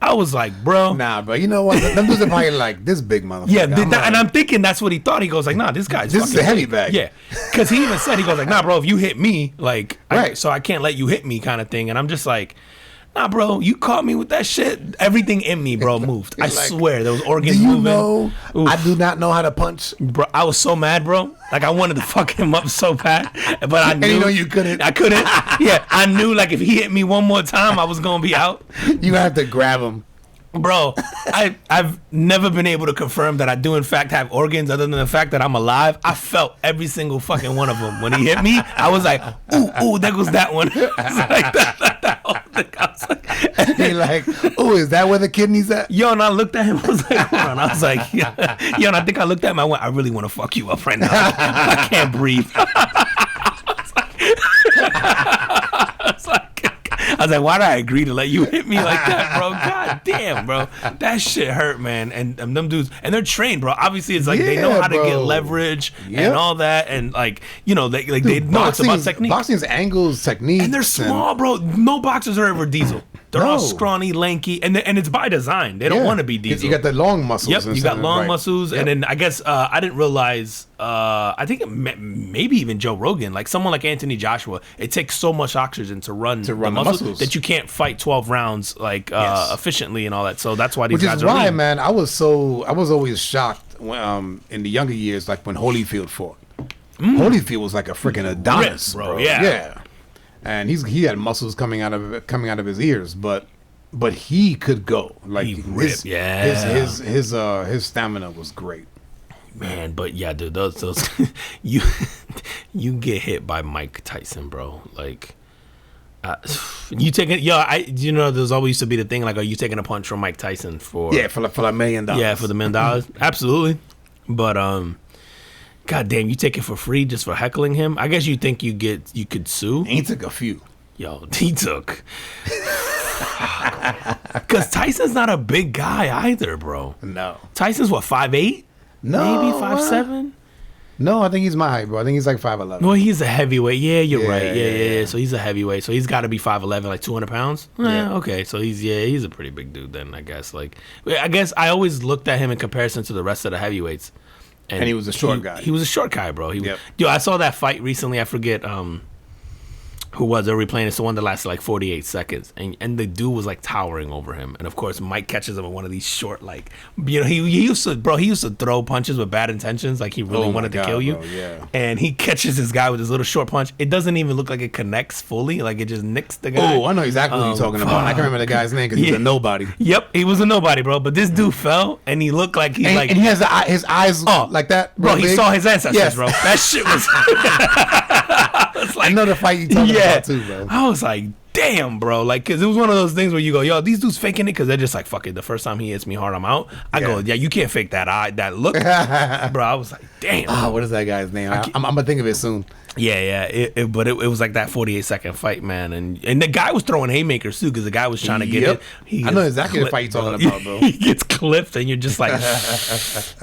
Speaker 1: I was like, bro.
Speaker 2: Nah, bro. You know what? Them dudes are probably like this big motherfucker.
Speaker 1: Yeah,
Speaker 2: I'm
Speaker 1: and I'm thinking that's what he thought. He goes like, nah, this guy's
Speaker 2: This is
Speaker 1: fucking
Speaker 2: a heavy
Speaker 1: big.
Speaker 2: bag.
Speaker 1: Yeah, because he even said, he goes like, nah, bro, if you hit me, like,
Speaker 2: Right.
Speaker 1: so I can't let you hit me kind of thing. And I'm just like, nah, bro, you caught me with that shit. Everything in me, bro, moved. I
Speaker 2: Like,
Speaker 1: swear, there was
Speaker 2: Do
Speaker 1: organs
Speaker 2: you
Speaker 1: moving.
Speaker 2: know?
Speaker 1: Oof.
Speaker 2: I do not know how to punch.
Speaker 1: Bro, I was so mad, bro. Like, I wanted to fuck him up so bad, but I knew
Speaker 2: you know you couldn't.
Speaker 1: I couldn't. Yeah, I knew like if he hit me one more time, I was gonna be out.
Speaker 2: You have to grab him.
Speaker 1: Bro, I've never been able to confirm that I do in fact have organs other than the fact that I'm alive. I felt every single fucking one of them. When he hit me, I was like, ooh, there goes that one. It's like that whole thing. I was like,
Speaker 2: You're like, oh, is that where the kidneys at?
Speaker 1: yo, and I looked at him, I was like, hold on. I was like, yo, and I think I looked at him, I went, I really want to fuck you up right now. I can't breathe. I was like, why did I agree to let you hit me like that, bro? God damn, bro. That shit hurt, man. And them dudes, and they're trained, bro. Obviously, it's like they know
Speaker 2: Yeah,
Speaker 1: how to get
Speaker 2: bro.
Speaker 1: leverage
Speaker 2: Yep.
Speaker 1: and all that. And like, you know, they know it's about technique.
Speaker 2: Boxing's angles, technique.
Speaker 1: And they're small, bro. No boxers are ever diesel. They're all
Speaker 2: No.
Speaker 1: scrawny, lanky, and it's by design. They don't want to be diesel.
Speaker 2: You got the long muscles.
Speaker 1: Yep,
Speaker 2: and
Speaker 1: you got
Speaker 2: stuff,
Speaker 1: long
Speaker 2: right.
Speaker 1: muscles,
Speaker 2: Yep.
Speaker 1: and then I guess I didn't realize. I think maybe even Joe Rogan, like someone like Anthony Joshua, it takes so much oxygen to run
Speaker 2: the
Speaker 1: the muscles
Speaker 2: muscles.
Speaker 1: that you can't fight 12 rounds like
Speaker 2: Yes.
Speaker 1: efficiently and all that. So that's why these
Speaker 2: Which
Speaker 1: guys
Speaker 2: is
Speaker 1: are
Speaker 2: why,
Speaker 1: lean.
Speaker 2: man, I was always shocked when, in the younger years, like when Holyfield fought. Holyfield was like a freaking Adonis,
Speaker 1: Rip, bro.
Speaker 2: bro.
Speaker 1: Yeah.
Speaker 2: And he had muscles coming out of his ears, but he could go. Like
Speaker 1: He
Speaker 2: his,
Speaker 1: ripped, yeah.
Speaker 2: his stamina was great.
Speaker 1: Man, but yeah, dude, those you get hit by Mike Tyson, bro. Like, you taking there's always used to be the thing like, are you taking a punch from Mike Tyson for
Speaker 2: Yeah, for $1 million.
Speaker 1: Yeah, for the $1 million. Absolutely. But god damn, you take it for free just for heckling him? I guess you think you could sue?
Speaker 2: He took a few.
Speaker 1: Yo, he took. Because Tyson's not a big guy either, bro.
Speaker 2: No.
Speaker 1: Tyson's what, 5'8"?
Speaker 2: No,
Speaker 1: Maybe 5'7"?
Speaker 2: No, I think he's my height, bro. I think he's like 5'11".
Speaker 1: Well, he's a heavyweight. Yeah, you're
Speaker 2: Yeah,
Speaker 1: right. Yeah.
Speaker 2: yeah.
Speaker 1: So he's a heavyweight. So he's got to be 5'11", like 200 pounds.
Speaker 2: Yeah.
Speaker 1: Okay. So he's a pretty big dude then, I guess. Like, I guess I always looked at him in comparison to the rest of the heavyweights.
Speaker 2: And he was a short guy.
Speaker 1: He was a short guy, bro.
Speaker 2: Yep.
Speaker 1: Yo, I saw that fight recently. I forget who was it replaying. It's the one that lasted like 48 seconds, and the dude was like towering over him. And of course, Mike catches him in one of these short, like, he used to throw punches with bad intentions, like he really
Speaker 2: Oh my
Speaker 1: wanted to
Speaker 2: God,
Speaker 1: kill you.
Speaker 2: bro, yeah.
Speaker 1: And he catches this guy with his little short punch. It doesn't even look like it connects fully, like it just nicks the guy.
Speaker 2: Oh, I know exactly what you're talking about. I can remember the guy's name because he's
Speaker 1: Yeah.
Speaker 2: a nobody.
Speaker 1: Yep, he was a nobody, bro. But this dude fell, and he looked like
Speaker 2: And he has his eyes like that.
Speaker 1: Bro,
Speaker 2: real
Speaker 1: he
Speaker 2: big.
Speaker 1: saw his ancestors,
Speaker 2: Yes.
Speaker 1: bro. That shit was. was like,
Speaker 2: I know the fight you talking about too, bro.
Speaker 1: I was like, damn, bro. Like, because it was one of those things where you go, yo, these dudes faking it because they're just like, fuck it. The first time he hits me hard, I'm out. I go, yeah, you can't fake that eye, that look. Bro, I was like, damn.
Speaker 2: What is that guy's name? I'm going to think of it soon.
Speaker 1: Yeah. But it was like that 48-second fight, man. And the guy was throwing haymakers, too, because the guy was trying to get it.
Speaker 2: I know exactly the fight you're talking about, bro.
Speaker 1: He gets clipped, and you're just like,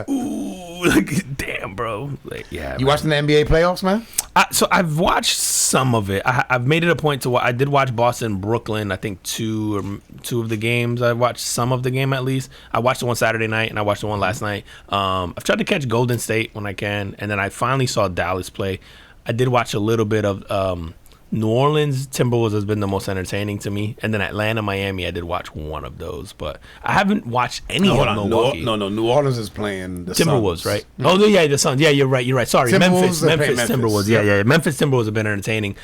Speaker 1: ooh, like, damn, bro. Like, yeah.
Speaker 2: You watching the NBA playoffs, man?
Speaker 1: So I've watched some of it. I've made it a point to watch. I did watch Boston, Brooklyn. I think two of the games. I watched some of the game at least. I watched the one Saturday night, and I watched the one last night. I've tried to catch Golden State when I can, and then I finally saw Dallas play. I did watch a little bit of New Orleans Timberwolves has been the most entertaining to me, and then Atlanta, Miami. I did watch one of those, but I haven't watched any of Milwaukee.
Speaker 2: No. New Orleans is playing the
Speaker 1: Timberwolves,
Speaker 2: Suns.
Speaker 1: right? Oh, yeah, the Suns. Yeah, you're right. Sorry, Memphis
Speaker 2: Memphis.
Speaker 1: Timberwolves. Yeah. Memphis Timberwolves have been entertaining.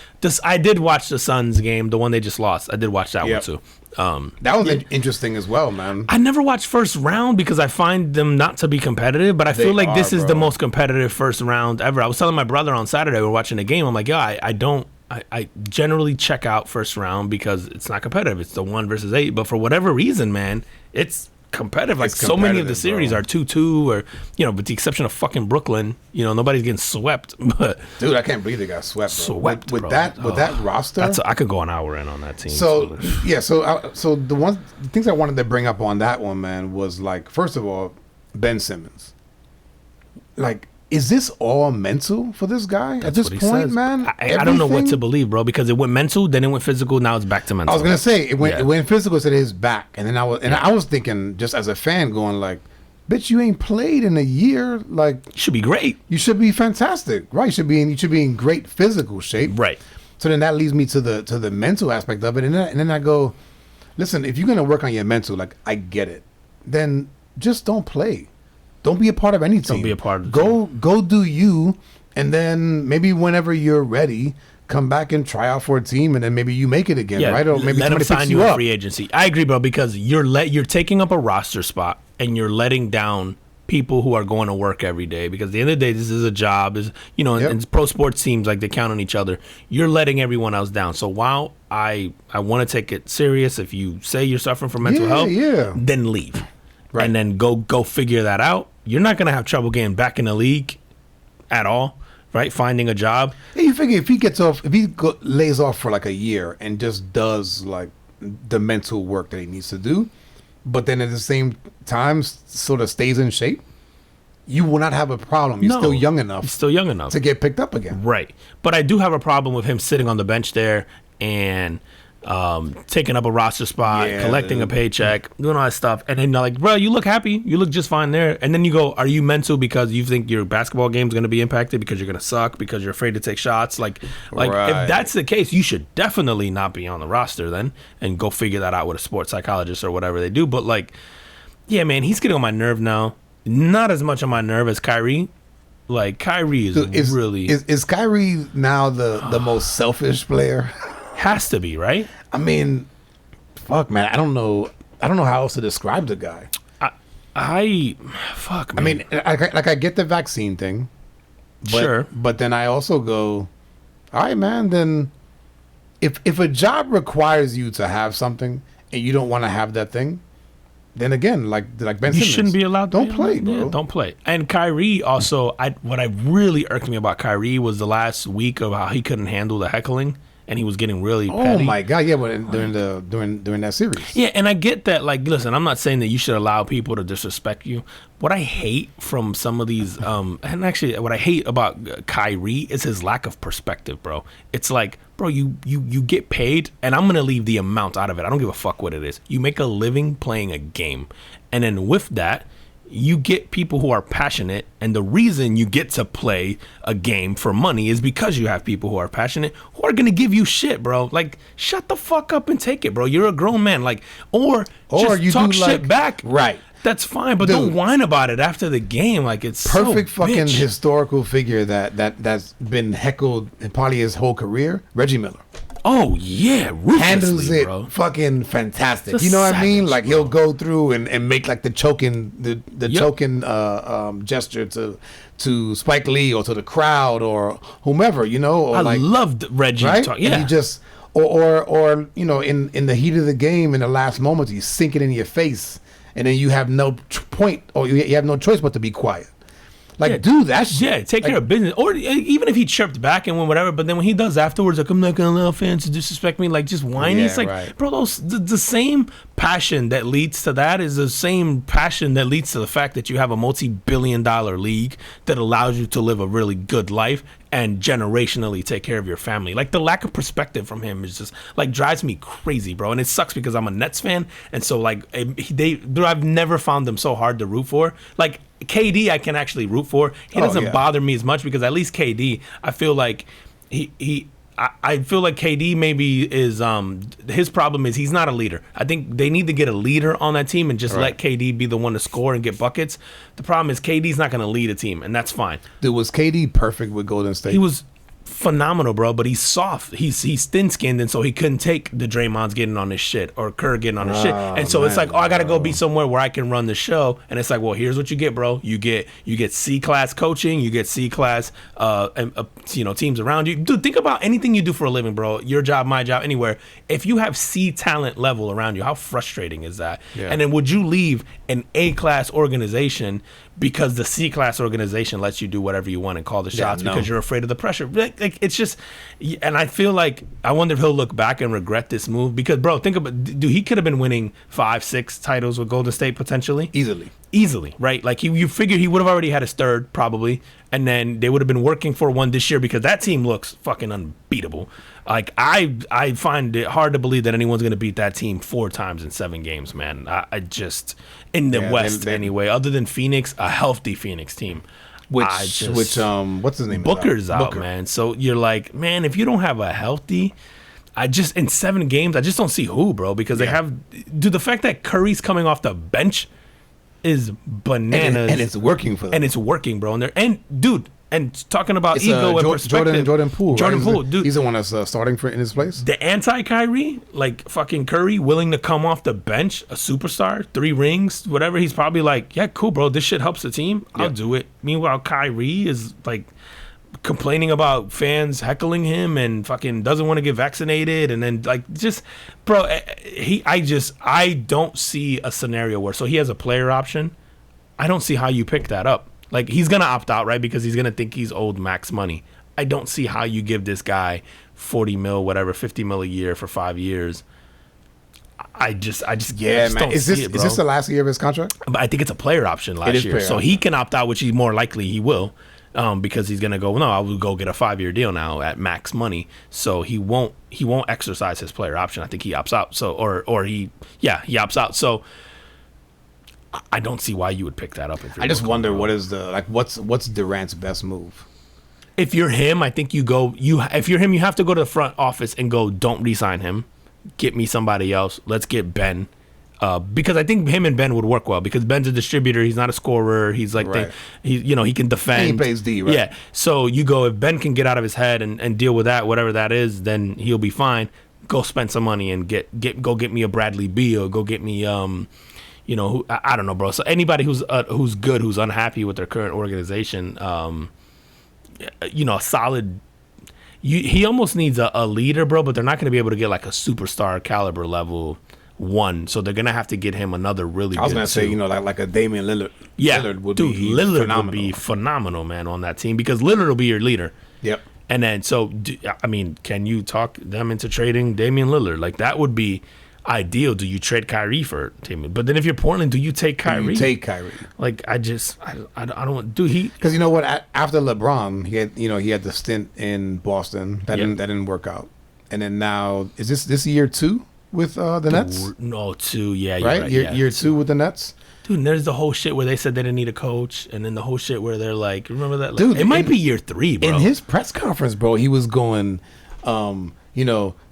Speaker 1: I did watch the Suns game, the one they just lost. I did watch that one too.
Speaker 2: That was interesting as well, man.
Speaker 1: I never watched first round because I find them not to be competitive, but I feel like this is the most competitive first round ever. I was telling my brother on Saturday, we were watching the game. I'm like, yeah, I generally check out first round because it's not competitive. It's the 1 versus 8. But for whatever reason, man, it's competitive. Like, so many of the series are 2-2 or, with the exception of fucking Brooklyn, nobody's getting swept. But
Speaker 2: dude, I can't believe they got swept, bro. With that roster.
Speaker 1: I could go an hour in on that team.
Speaker 2: So the things I wanted to bring up on that one, man, was like, first of all, Ben Simmons. Like, is this all mental for this guy at this point, man?
Speaker 1: I don't know what to believe, bro, because it went mental, then it went physical, now it's back to mental.
Speaker 2: I was gonna say it went physical to his back, and then I was thinking, just as a fan, going like, bitch, you ain't played in a year. Like,
Speaker 1: you should be great. You
Speaker 2: should be fantastic, right? You should be in great physical shape,
Speaker 1: right?
Speaker 2: So then that leads me to the mental aspect of it, and then I go, listen, if you're gonna work on your mental, like, I get it, then just don't play. Don't be a part of any team.
Speaker 1: Don't be a part of
Speaker 2: the team. Go do you, and then maybe whenever you're ready, come back and try out for a team, and then maybe you make it again, right? Or maybe
Speaker 1: let them sign you
Speaker 2: up.
Speaker 1: Free agency. I agree, bro, because you're taking up a roster spot and you're letting down people who are going to work every day. Because at the end of the day, this is a job. And pro sports teams, like, they count on each other. You're letting everyone else down. So while I want to take it serious, if you say you're suffering from mental health, then leave. Right. And then go figure that out. You're not going to have trouble getting back in the league at all, right? Finding a job.
Speaker 2: Yeah, you figure if he lays off for like a year and just does like the mental work that he needs to do, but then at the same time sort of stays in shape, you will not have a problem. You're still young enough. To get picked up again.
Speaker 1: Right. But I do have a problem with him sitting on the bench there and taking up a roster spot, collecting a paycheck, doing all that stuff, and then like, bro, you look happy, you look just fine there, and then you go, are you mental because you think your basketball game is going to be impacted because you're going to suck because you're afraid to take shots? Like right. If that's the case, you should definitely not be on the roster then, and go figure that out with a sports psychologist or whatever they do. But like, yeah, man, he's getting on my nerve now. Not as much on my nerve as Kyrie. Like, Kyrie
Speaker 2: is Kyrie now the most selfish player?
Speaker 1: Has to be, right?
Speaker 2: I mean, fuck, man. I don't know how else to describe the guy.
Speaker 1: Fuck, man.
Speaker 2: I mean, I get the vaccine thing.
Speaker 1: Sure.
Speaker 2: But then I also go, all right, man, then if a job requires you to have something and you don't want to have that thing, then again, like Ben Simmons,
Speaker 1: you shouldn't be allowed to
Speaker 2: play, bro.
Speaker 1: Yeah, don't play. And Kyrie also, what I really irked me about Kyrie was the last week of how he couldn't handle the heckling. And he was getting really petty.
Speaker 2: Oh my god, yeah, but during that series.
Speaker 1: Yeah, and I get that. Like, listen, I'm not saying that you should allow people to disrespect you. What I hate from some of these, and actually, what I hate about Kyrie is his lack of perspective, bro. It's like, bro, you get paid, and I'm gonna leave the amount out of it. I don't give a fuck what it is. You make a living playing a game, and then with that, you get people who are passionate, and the reason you get to play a game for money is because you have people who are passionate who are gonna give you shit, bro. Like, shut the fuck up and take it, bro. You're a grown man. Like, or just
Speaker 2: you
Speaker 1: talk
Speaker 2: do
Speaker 1: shit back.
Speaker 2: Right.
Speaker 1: That's fine, but don't whine about it after the game. Like, it's
Speaker 2: perfect
Speaker 1: so
Speaker 2: fucking
Speaker 1: bitch.
Speaker 2: Historical figure that's been heckled in probably his whole career. Reggie Miller.
Speaker 1: Oh yeah,
Speaker 2: handles
Speaker 1: ruthlessly,
Speaker 2: it
Speaker 1: bro.
Speaker 2: fucking fantastic.
Speaker 1: Just
Speaker 2: You know what I mean?
Speaker 1: savage,
Speaker 2: Like he'll go through and make like the choking
Speaker 1: Yep.
Speaker 2: choking gesture to Spike Lee or to the crowd or whomever, you know, or
Speaker 1: I
Speaker 2: like
Speaker 1: loved Reggie
Speaker 2: right.
Speaker 1: talk.
Speaker 2: And
Speaker 1: Yeah,
Speaker 2: he just or you know in the heat of the game in the last moments you sink it in your face and then you have no point or you have no choice but to be quiet. Like,
Speaker 1: Yeah.
Speaker 2: do that shit.
Speaker 1: yeah, take care of business. Or even if he chirped back and went whatever, but then when he does afterwards, like I'm not gonna allow fans to disrespect me, like just whiny.
Speaker 2: Yeah,
Speaker 1: It's like,
Speaker 2: right.
Speaker 1: bro, the same passion that leads to that is the same passion that leads to the fact that you have a multi-billion-dollar league that allows you to live a really good life and generationally take care of your family. Like the lack of perspective from him is just like drives me crazy, bro. And it sucks because I'm a Nets fan, and so like bro, I've never found them so hard to root for. Like KD, I can actually root for. He doesn't
Speaker 2: yeah.
Speaker 1: bother me as much because at least KD, I feel like I feel like KD maybe is his problem is he's not a leader. I think they need to get a leader on that team and just let KD be the one to score and get buckets. The problem is KD's not going to lead a team, and that's fine.
Speaker 2: Dude, was KD perfect with Golden State?
Speaker 1: He was phenomenal, bro, but he's soft. He's thin-skinned, and so he couldn't take the Draymond's getting on his shit or Kerr getting on his shit. And so it's
Speaker 2: man,
Speaker 1: like, oh, I got to go be somewhere where I can run the show. And it's like, well, here's what you get, bro. You get C-class coaching, you get C-class teams around you. Dude, think about anything you do for a living, bro. Your job, my job, anywhere. If you have C talent level around you, how frustrating is that?
Speaker 2: Yeah.
Speaker 1: And then would you leave an A-class organization because the C-class organization lets you do whatever you want and call the shots
Speaker 2: no.
Speaker 1: because you're afraid of the pressure? Like it's just, and I feel like I wonder if he'll look back and regret this move because, bro, think about, dude, he could have been winning 5-6 titles with Golden State potentially. Easily, right? Like you figure he would have already had his third probably, and then they would have been working for one this year because that team looks fucking unbeatable. Like I find it hard to believe that anyone's gonna beat that team 4 times in 7 games, man. I just in the West anyway. Other than Phoenix, a healthy Phoenix team.
Speaker 2: Which what's his name?
Speaker 1: Booker's out,
Speaker 2: Booker.
Speaker 1: man. So you're like, man, if you don't have a healthy. I just in 7 games, I just don't see who, bro, because they have. Dude, the fact that Curry's coming off the bench is bananas,
Speaker 2: and it's working for them.
Speaker 1: and it's working, bro. And dude, and talking about ego and perspective,
Speaker 2: Jordan Poole.
Speaker 1: Jordan
Speaker 2: right?
Speaker 1: Poole, dude.
Speaker 2: He's the one that's starting in his place.
Speaker 1: The anti-Kyrie, like fucking Curry, willing to come off the bench, a superstar, 3 rings, whatever. He's probably like, yeah, cool, bro. This shit helps the team. I'll do it. Meanwhile, Kyrie is like complaining about fans heckling him and fucking doesn't want to get vaccinated, and then like just, bro, I don't see a scenario where so he has a player option. I don't see how you pick that up. Like he's gonna opt out, right? Because he's gonna think he's owed max money. I don't see how you give this guy 40 mil, whatever, 50 mil a year for 5 years. I just
Speaker 2: Yeah,
Speaker 1: just
Speaker 2: man.
Speaker 1: don't
Speaker 2: Is
Speaker 1: see
Speaker 2: this
Speaker 1: it, bro.
Speaker 2: is this the last year of his contract?
Speaker 1: But I think it's a player option last
Speaker 2: is
Speaker 1: year,
Speaker 2: player
Speaker 1: so
Speaker 2: option.
Speaker 1: he can opt out, which he's more likely he will, because he's gonna go. No, I will go get a 5-year deal now at max money. So he won't exercise his player option. I think he opts out. So he opts out. So I don't see why you would pick that up. If you're
Speaker 2: I just
Speaker 1: Brooklyn,
Speaker 2: wonder
Speaker 1: bro.
Speaker 2: what is what's Durant's best move?
Speaker 1: If you're him, I think if you're him, you have to go to the front office and go, don't re-sign him. Get me somebody else. Let's get Ben. Because I think him and Ben would work well because Ben's a distributor. He's not a scorer. He's like,
Speaker 2: Right.
Speaker 1: he can defend.
Speaker 2: And he plays D, right?
Speaker 1: Yeah. So you go, if Ben can get out of his head and deal with that, whatever that is, then he'll be fine. Go spend some money and go get me a Bradley Beal. Go get me, I don't know, bro. So anybody who's good, who's unhappy with their current organization, a solid. He almost needs a leader, bro. But they're not going to be able to get like a superstar caliber level one. So they're gonna have to get him another really.
Speaker 2: I was
Speaker 1: good
Speaker 2: gonna say,
Speaker 1: two.
Speaker 2: like a Damian Lillard.
Speaker 1: Yeah,
Speaker 2: Lillard would
Speaker 1: dude,
Speaker 2: be
Speaker 1: Lillard
Speaker 2: phenomenal.
Speaker 1: would be phenomenal, man, on that team because Lillard will be your leader.
Speaker 2: Yep.
Speaker 1: And then, can you talk them into trading Damian Lillard? Like that would be ideal. Do you trade Kyrie for Damian? But then if you're Portland, do you take Kyrie?
Speaker 2: You take Kyrie.
Speaker 1: Like I don't. Do he?
Speaker 2: Because you know what? After LeBron, he had the stint in Boston that didn't work out, and then now is this year 2 with the Nets?
Speaker 1: No, 2. Yeah, you're
Speaker 2: Right?
Speaker 1: right.
Speaker 2: Year 2 with the Nets.
Speaker 1: Dude, and there's the whole shit where they said they didn't need a coach, and then the whole shit where they're like, remember that? Like,
Speaker 2: Dude,
Speaker 1: it might be year 3, bro.
Speaker 2: In his press conference, bro, he was going,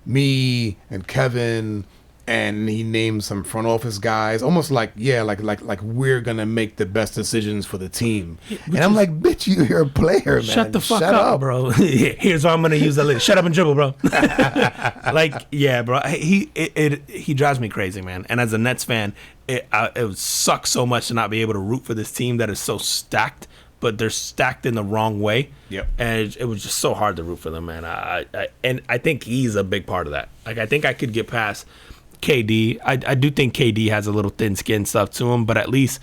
Speaker 2: me and Kevin and he named some front office guys, almost like we're gonna make the best decisions for the team. And I'm like, bitch, you're a player, man.
Speaker 1: Shut the fuck up, bro. Here's how I'm gonna use that. Shut up and dribble, bro. Like, yeah, bro. He drives me crazy, man. And as a Nets fan, it would suck so much to not be able to root for this team that is so stacked, but they're stacked in the wrong way.
Speaker 2: Yep.
Speaker 1: And it was just so hard to root for them, man. And I think he's a big part of that. Like, I think I could get past KD. I do think KD has a little thin skin stuff to him, but at least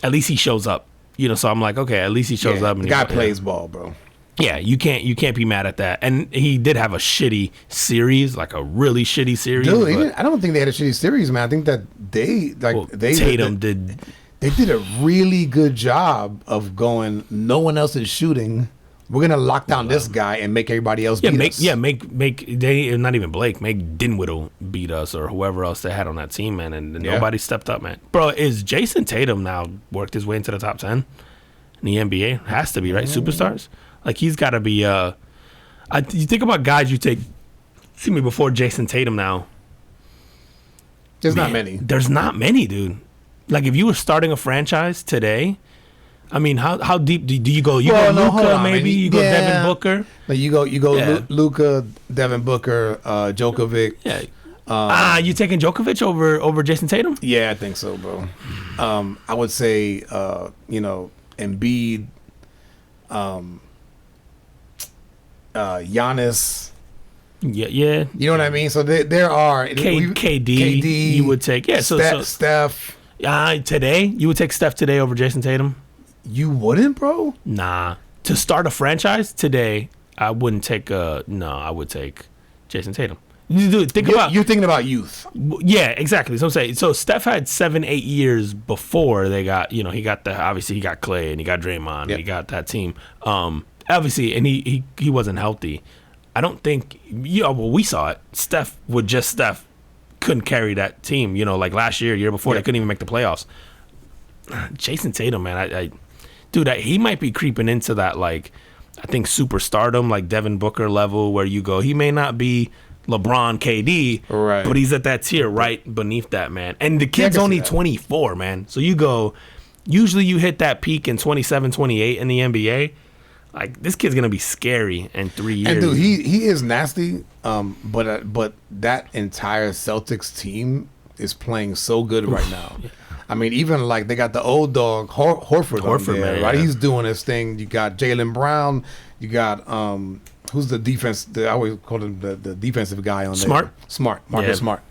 Speaker 1: he shows up. You know, so I'm like, okay, at least he shows up. And
Speaker 2: the guy plays ball, bro.
Speaker 1: Yeah, you can't be mad at that. And he did have a shitty series, like a really shitty series.
Speaker 2: Dude, I don't think they had a shitty series, man. I think that
Speaker 1: Tatum did.
Speaker 2: They did a really good job of going, no one else is shooting. We're going to lock down this guy and make everybody else beat us.
Speaker 1: Yeah, make they not even Blake, make Dinwiddie beat us or whoever else they had on that team, man. And nobody stepped up, man. Bro, is Jason Tatum now worked his way into the top 10 in the NBA? Has to be, right? Superstars? Like, he's got to be, you think about guys you take, see me before Jason Tatum now.
Speaker 2: There's not many.
Speaker 1: There's not many, dude. Like, if you were starting a franchise today, I mean, how deep do you go? You go Luka, maybe? You go Devin Booker?
Speaker 2: Like you go Luka, Devin Booker, Djokovic.
Speaker 1: Yeah. You taking Djokovic over Jason Tatum?
Speaker 2: Yeah, I think so, bro. I would say, Embiid, Giannis.
Speaker 1: Yeah.
Speaker 2: You know what I mean? So there are
Speaker 1: KD. You would take
Speaker 2: Steph.
Speaker 1: Today you would take Steph today over Jason Tatum.
Speaker 2: You wouldn't, bro?
Speaker 1: Nah. To start a franchise today, I wouldn't take. I would take Jason Tatum. You're
Speaker 2: thinking about youth.
Speaker 1: Yeah, exactly. So I'm saying. So Steph had 7-8 years before they got. You know, he got obviously he got Clay and he got Draymond. Yep. And he got that team. Obviously, and he wasn't healthy. I don't think. We saw it. Steph couldn't carry that team. You know, like last year before, they couldn't even make the playoffs. Jason Tatum, man, dude, he might be creeping into that, like, I think superstardom, like Devin Booker level, where you go, he may not be LeBron, KD,
Speaker 2: right,
Speaker 1: but he's at that tier right beneath that, man. And the kid's only 24, man. So you go, usually you hit that peak in 27, 28 in the NBA. Like, this kid's gonna be scary in 3 years.
Speaker 2: And dude, he is nasty. But that entire Celtics team is playing so good right now. I mean, even like they got the old dog Horford there, man, right? Yeah. He's doing his thing. You got Jaylen Brown. You got who's the defense? I always call him the defensive guy on there. Smart, Marcus Smart.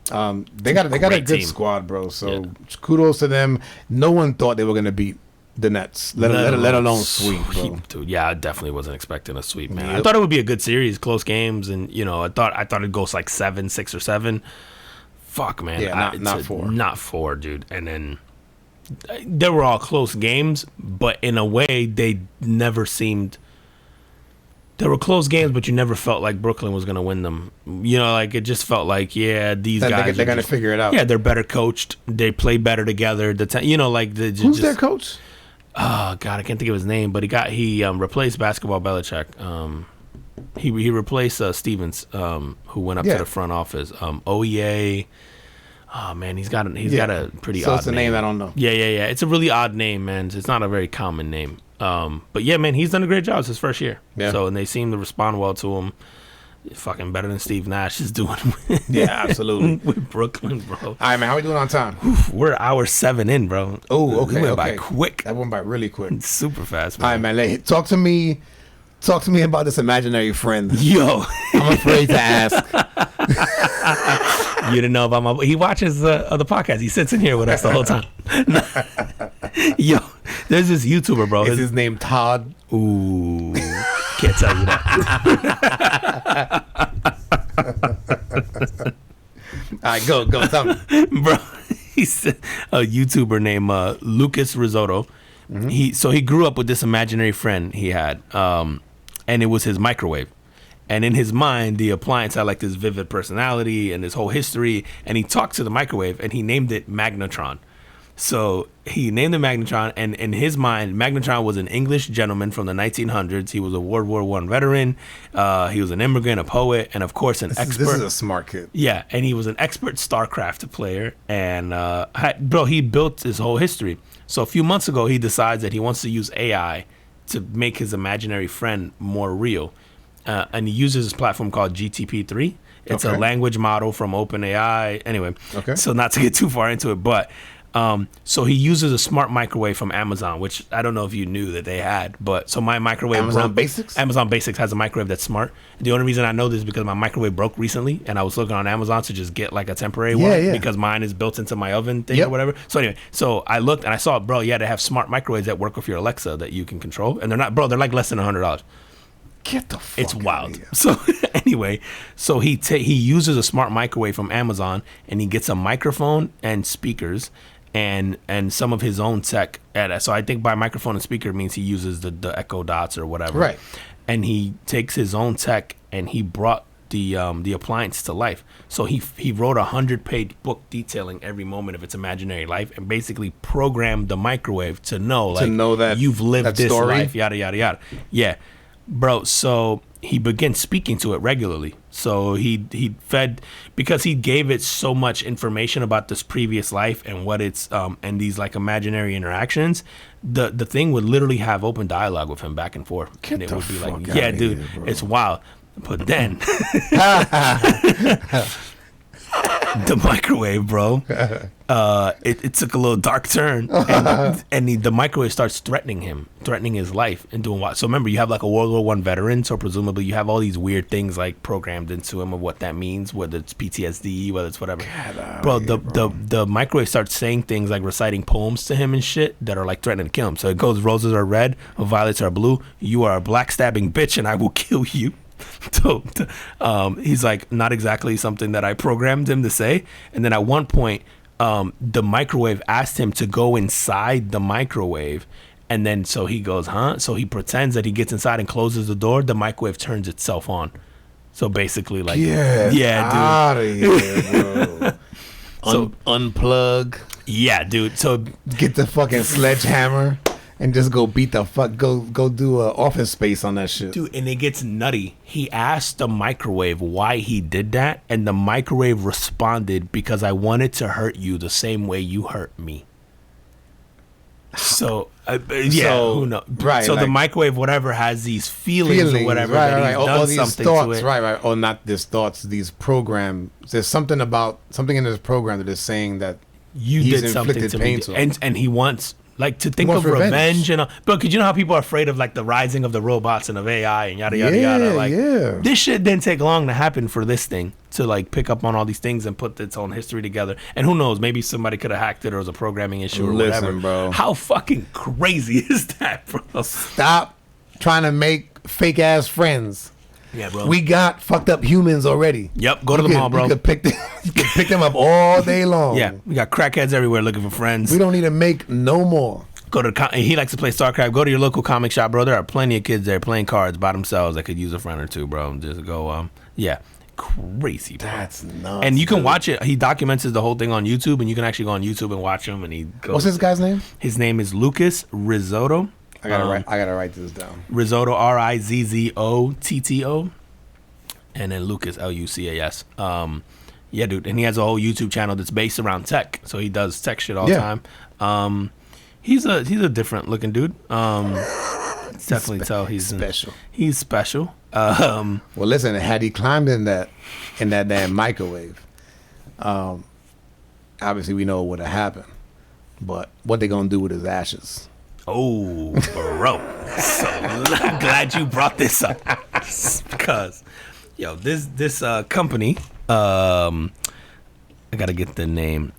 Speaker 2: They got a good team. Squad, bro. So kudos to them. No one thought they were gonna beat the Nets, let alone sweep, bro.
Speaker 1: Dude, yeah, I definitely wasn't expecting a sweep, man. Yep. I thought it would be a good series, close games, and I thought it'd go like 6 or 7. Fuck, man.
Speaker 2: Yeah, not 4.
Speaker 1: Not 4, dude. And then they were all close games, but in a way, they never seemed. They were close games, but you never felt like Brooklyn was going to win them. You know, like, it just felt like, these guys.
Speaker 2: They're going to figure it out.
Speaker 1: Yeah, they're better coached. They play better together.
Speaker 2: Who's their coach?
Speaker 1: Oh, God, I can't think of his name, but he replaced Basketball Belichick. He replaced Stevens, who went up to the front office. OEA. Oh man, he's got a pretty odd name.
Speaker 2: So it's a name I don't know.
Speaker 1: Yeah. It's a really odd name, man. It's not a very common name. But yeah, man, he's done a great job. It's his first year. Yeah. So, and they seem to respond well to him. Fucking better than Steve Nash is doing.
Speaker 2: Yeah, absolutely.
Speaker 1: With Brooklyn, bro.
Speaker 2: All right, man. How we doing on time?
Speaker 1: We're hour 7 in, bro.
Speaker 2: Oh, okay.
Speaker 1: We went by quick.
Speaker 2: That went by really quick.
Speaker 1: Super fast, man.
Speaker 2: All right, man. Talk to me about this imaginary friend.
Speaker 1: Yo.
Speaker 2: I'm afraid to ask.
Speaker 1: You didn't know about he watches the podcast. He sits in here with us the whole time. Yo, there's this YouTuber, bro.
Speaker 2: Is his name Todd?
Speaker 1: Ooh. Can't tell you that.
Speaker 2: All right, go. Tell me.
Speaker 1: Bro, he's a YouTuber named Lucas Risotto. Mm-hmm. He grew up with this imaginary friend he had, and it was his microwave. And in his mind, the appliance had like this vivid personality and this whole history. And he talked to the microwave, and he named it Magnetron. So he named it Magnetron, and in his mind, Magnetron was an English gentleman from the 1900s. He was a World War I veteran. He was an immigrant, a poet, and of course an expert.
Speaker 2: This is a smart kid.
Speaker 1: Yeah, and he was an expert StarCraft player. And he built his whole history. So a few months ago, he decides that he wants to use AI to make his imaginary friend more real. And he uses this platform called GTP3. It's a language model from OpenAI. Anyway, so not to get too far into it, but so he uses a smart microwave from Amazon, which I don't know if you knew that they had. But so my microwave
Speaker 2: Amazon
Speaker 1: broke.
Speaker 2: Basics?
Speaker 1: Amazon Basics has a microwave that's smart. The only reason I know this is because my microwave broke recently, and I was looking on Amazon to just get like a temporary one because mine is built into my oven thing or whatever. So anyway, so I looked and I saw, bro, they have smart microwaves that work with your Alexa that you can control, and they're like less than $100.
Speaker 2: Get the fuck
Speaker 1: It's wild.
Speaker 2: Here.
Speaker 1: So anyway, so he uses a smart microwave from Amazon, and he gets a microphone and speakers and some of his own tech. So I think by microphone and speaker means he uses the Echo Dots or whatever.
Speaker 2: Right.
Speaker 1: And he takes his own tech and he brought the appliance to life. So he wrote a 100-page book detailing every moment of its imaginary life and basically programmed the microwave to know that you've lived this
Speaker 2: story?
Speaker 1: life, yada yada yada. Yeah. Bro, so he began speaking to it regularly. So he fed, because he gave it so much information about this previous life and what it's and these like imaginary interactions. The thing would literally have open dialogue with him back and forth, and it would be like, yeah, dude, it's wild. But then the microwave, bro, it took a little dark turn, and the microwave starts threatening his life and doing what. So remember, you have like a World War I veteran, so presumably you have all these weird things like programmed into him of what that means, whether it's PTSD, whether it's whatever. Bro, the microwave starts saying things like reciting poems to him and shit that are like threatening to kill him. So it goes, roses are red, violets are blue. You are a black stabbing bitch, and I will kill you. So he's like, not exactly something that I programmed him to say. And then at one point, the microwave asked him to go inside the microwave. And then so he goes, huh? So he pretends that he gets inside and closes the door. The microwave turns itself on. So basically, like,
Speaker 2: yeah, dude. Out of here, bro. Unplug.
Speaker 1: Yeah, dude. So
Speaker 2: get the fucking sledgehammer. And just go beat the fuck, go do Office Space on that shit.
Speaker 1: Dude, and it gets nutty. He asked the microwave why he did that, and the microwave responded, because I wanted to hurt you the same way you hurt me. So, who knows?
Speaker 2: Right.
Speaker 1: So like, the microwave, whatever, has these feelings or whatever, that he's done something
Speaker 2: thoughts,
Speaker 1: to it.
Speaker 2: Right. Or not these thoughts, these programs. There's something in this program that is saying that
Speaker 1: you did something to me. And he wants... like to think of revenge and but because you know how people are afraid of like the rising of the robots and of AI and yada yada yada. Like this shit didn't take long to happen for this thing to like pick up on all these things and put its own history together. And who knows, maybe somebody could have hacked it or it was a programming issue or whatever.
Speaker 2: Bro.
Speaker 1: How fucking crazy is that, bro?
Speaker 2: Stop trying to make fake ass friends.
Speaker 1: Yeah, bro.
Speaker 2: We got fucked up humans already.
Speaker 1: Yep, go to the mall, bro.
Speaker 2: You could pick them up all day long.
Speaker 1: Yeah, we got crackheads everywhere looking for friends.
Speaker 2: We don't need to make no more.
Speaker 1: Go to he likes to play StarCraft. Go to your local comic shop, bro. There are plenty of kids there playing cards by themselves that could use a friend or two, bro. Just go, crazy, bro.
Speaker 2: That's nuts.
Speaker 1: And you can watch it. He documents the whole thing on YouTube, and you can actually go on YouTube and watch him. And he goes,
Speaker 2: what's this guy's name?
Speaker 1: His name is Lucas Risotto.
Speaker 2: I gotta write this down.
Speaker 1: Risotto, Rizzotto. And then Lucas, Lucas. Yeah, dude. And he has a whole YouTube channel that's based around tech. So he does tech shit all the time. He's a different looking dude. Definitely tell he's
Speaker 2: special.
Speaker 1: He's special.
Speaker 2: Well, listen, had he climbed in that damn microwave, obviously we know what would have happened. But what they gonna do with his ashes?
Speaker 1: Oh, bro. So I'm glad you brought this up. Because this company, I gotta get the name.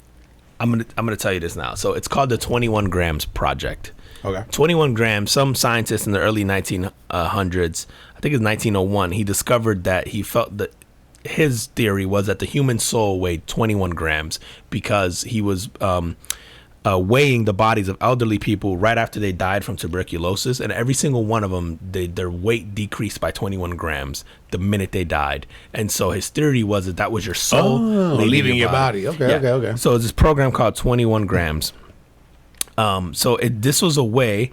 Speaker 1: I'm gonna tell you this now. So it's called the 21 Grams Project.
Speaker 2: Okay.
Speaker 1: 21 Grams. Some scientist in the early 1900s, I think it's 1901, he discovered that he felt that his theory was that the human soul weighed 21 grams because he was weighing the bodies of elderly people right after they died from tuberculosis, and every single one of them, their weight decreased by 21 grams the minute they died. And so his theory was that was your soul
Speaker 2: leaving your body. Okay.
Speaker 1: So it's this program called 21 Grams. This was a way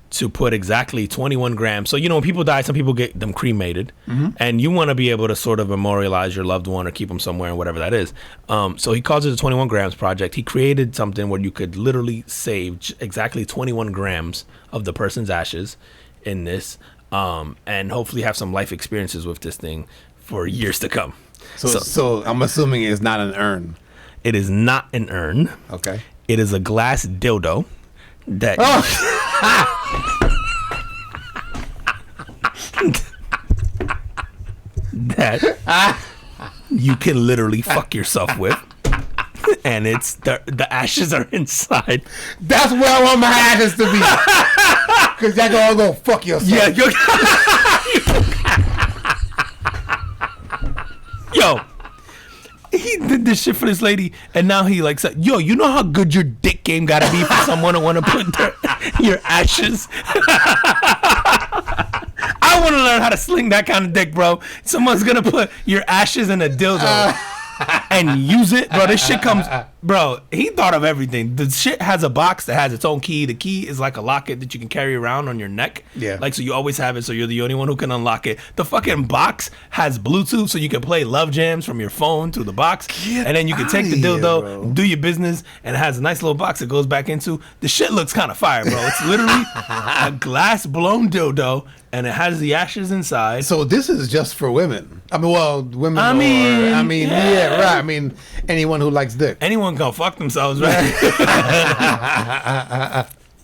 Speaker 1: to put exactly 21 grams. So, when people die, some people get them cremated, and you want to be able to sort of memorialize your loved one or keep them somewhere and whatever that is. So he calls it the 21 grams project. He created something where you could literally save exactly 21 grams of the person's ashes in this, and hopefully have some life experiences with this thing for years to come.
Speaker 2: So I'm assuming it's not an urn.
Speaker 1: It is not an urn.
Speaker 2: Okay.
Speaker 1: It is a glass dildo that that you can literally fuck yourself with, and it's the ashes are inside.
Speaker 2: That's where I want my ashes to be. Cause y'all gonna go fuck yourself.
Speaker 1: Yeah, yo, he did this shit for this lady, and now he like said, "Yo, you know how good your dick game gotta be for someone to want to put your ashes." I want to learn how to sling that kind of dick, bro. Someone's gonna put your ashes in a dildo and use it, bro. This shit comes, bro. He thought of everything. The shit has a box that has its own key. The key is like a locket that you can carry around on your neck.
Speaker 2: Yeah.
Speaker 1: Like, so you always have it, so you're the only one who can unlock it. The fucking box has Bluetooth, so you can play love jams from your phone to the box. And then you can take the dildo, do your business, and it has a nice little box it goes back into. The shit looks kind of fire, bro. It's literally a glass blown dildo, and it has the ashes inside.
Speaker 2: So this is just for women. I mean, well, women.
Speaker 1: Yeah.
Speaker 2: Right. I mean, anyone who likes dick.
Speaker 1: Anyone can fuck themselves, right?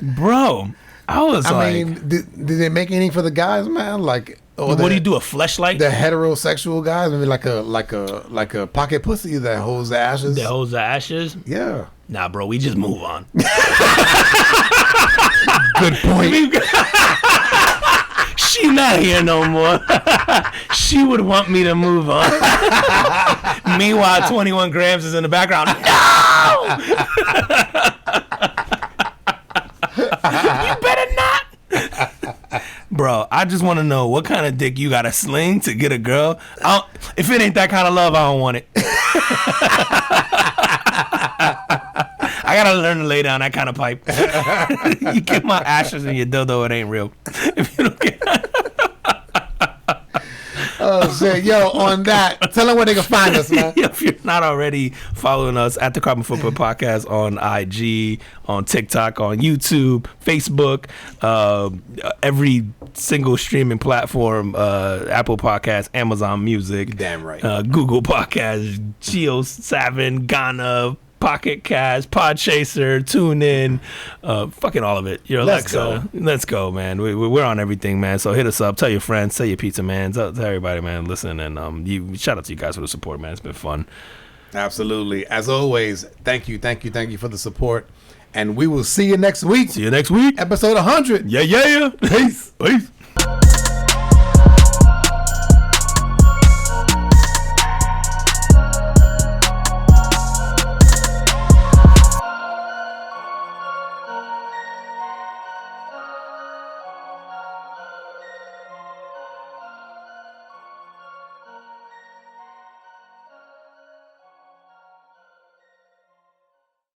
Speaker 1: Bro, I
Speaker 2: mean, did they make anything for the guys, man? Like,
Speaker 1: what do you do? A fleshlight?
Speaker 2: The heterosexual guys, maybe like a pocket pussy that holds the ashes.
Speaker 1: That holds the ashes?
Speaker 2: Yeah.
Speaker 1: Nah, bro, we just move on.
Speaker 2: Good point.
Speaker 1: She not here no more. She would want me to move on. Meanwhile, 21 grams is in the background. No! You better not. Bro, I just want to know what kind of dick you got to sling to get a girl. If it ain't that kind of love, I don't want it. I gotta learn to lay down that kind of pipe. You get my ashes in your dildo, it ain't real. If you don't get
Speaker 2: Oh shit, yo! On that, tell them where they can find us, man.
Speaker 1: If you're not already following us at the Carbon Footprint Podcast on IG, on TikTok, on YouTube, Facebook, every single streaming platform, Apple Podcasts, Amazon Music,
Speaker 2: damn right,
Speaker 1: Google Podcasts, Geo7, Ghana, Pocket Cast, Podchaser, TuneIn, fucking all of it. Your Alexa. Let's go, man. We're on everything, man. So hit us up. Tell your friends. Tell your pizza man. Tell everybody, man. Listen, and shout out to you guys for the support, man. It's been fun.
Speaker 2: Absolutely. As always, thank you for the support, and we will see you next week.
Speaker 1: See you next week.
Speaker 2: Episode 100.
Speaker 1: Yeah.
Speaker 2: Peace.
Speaker 1: Peace.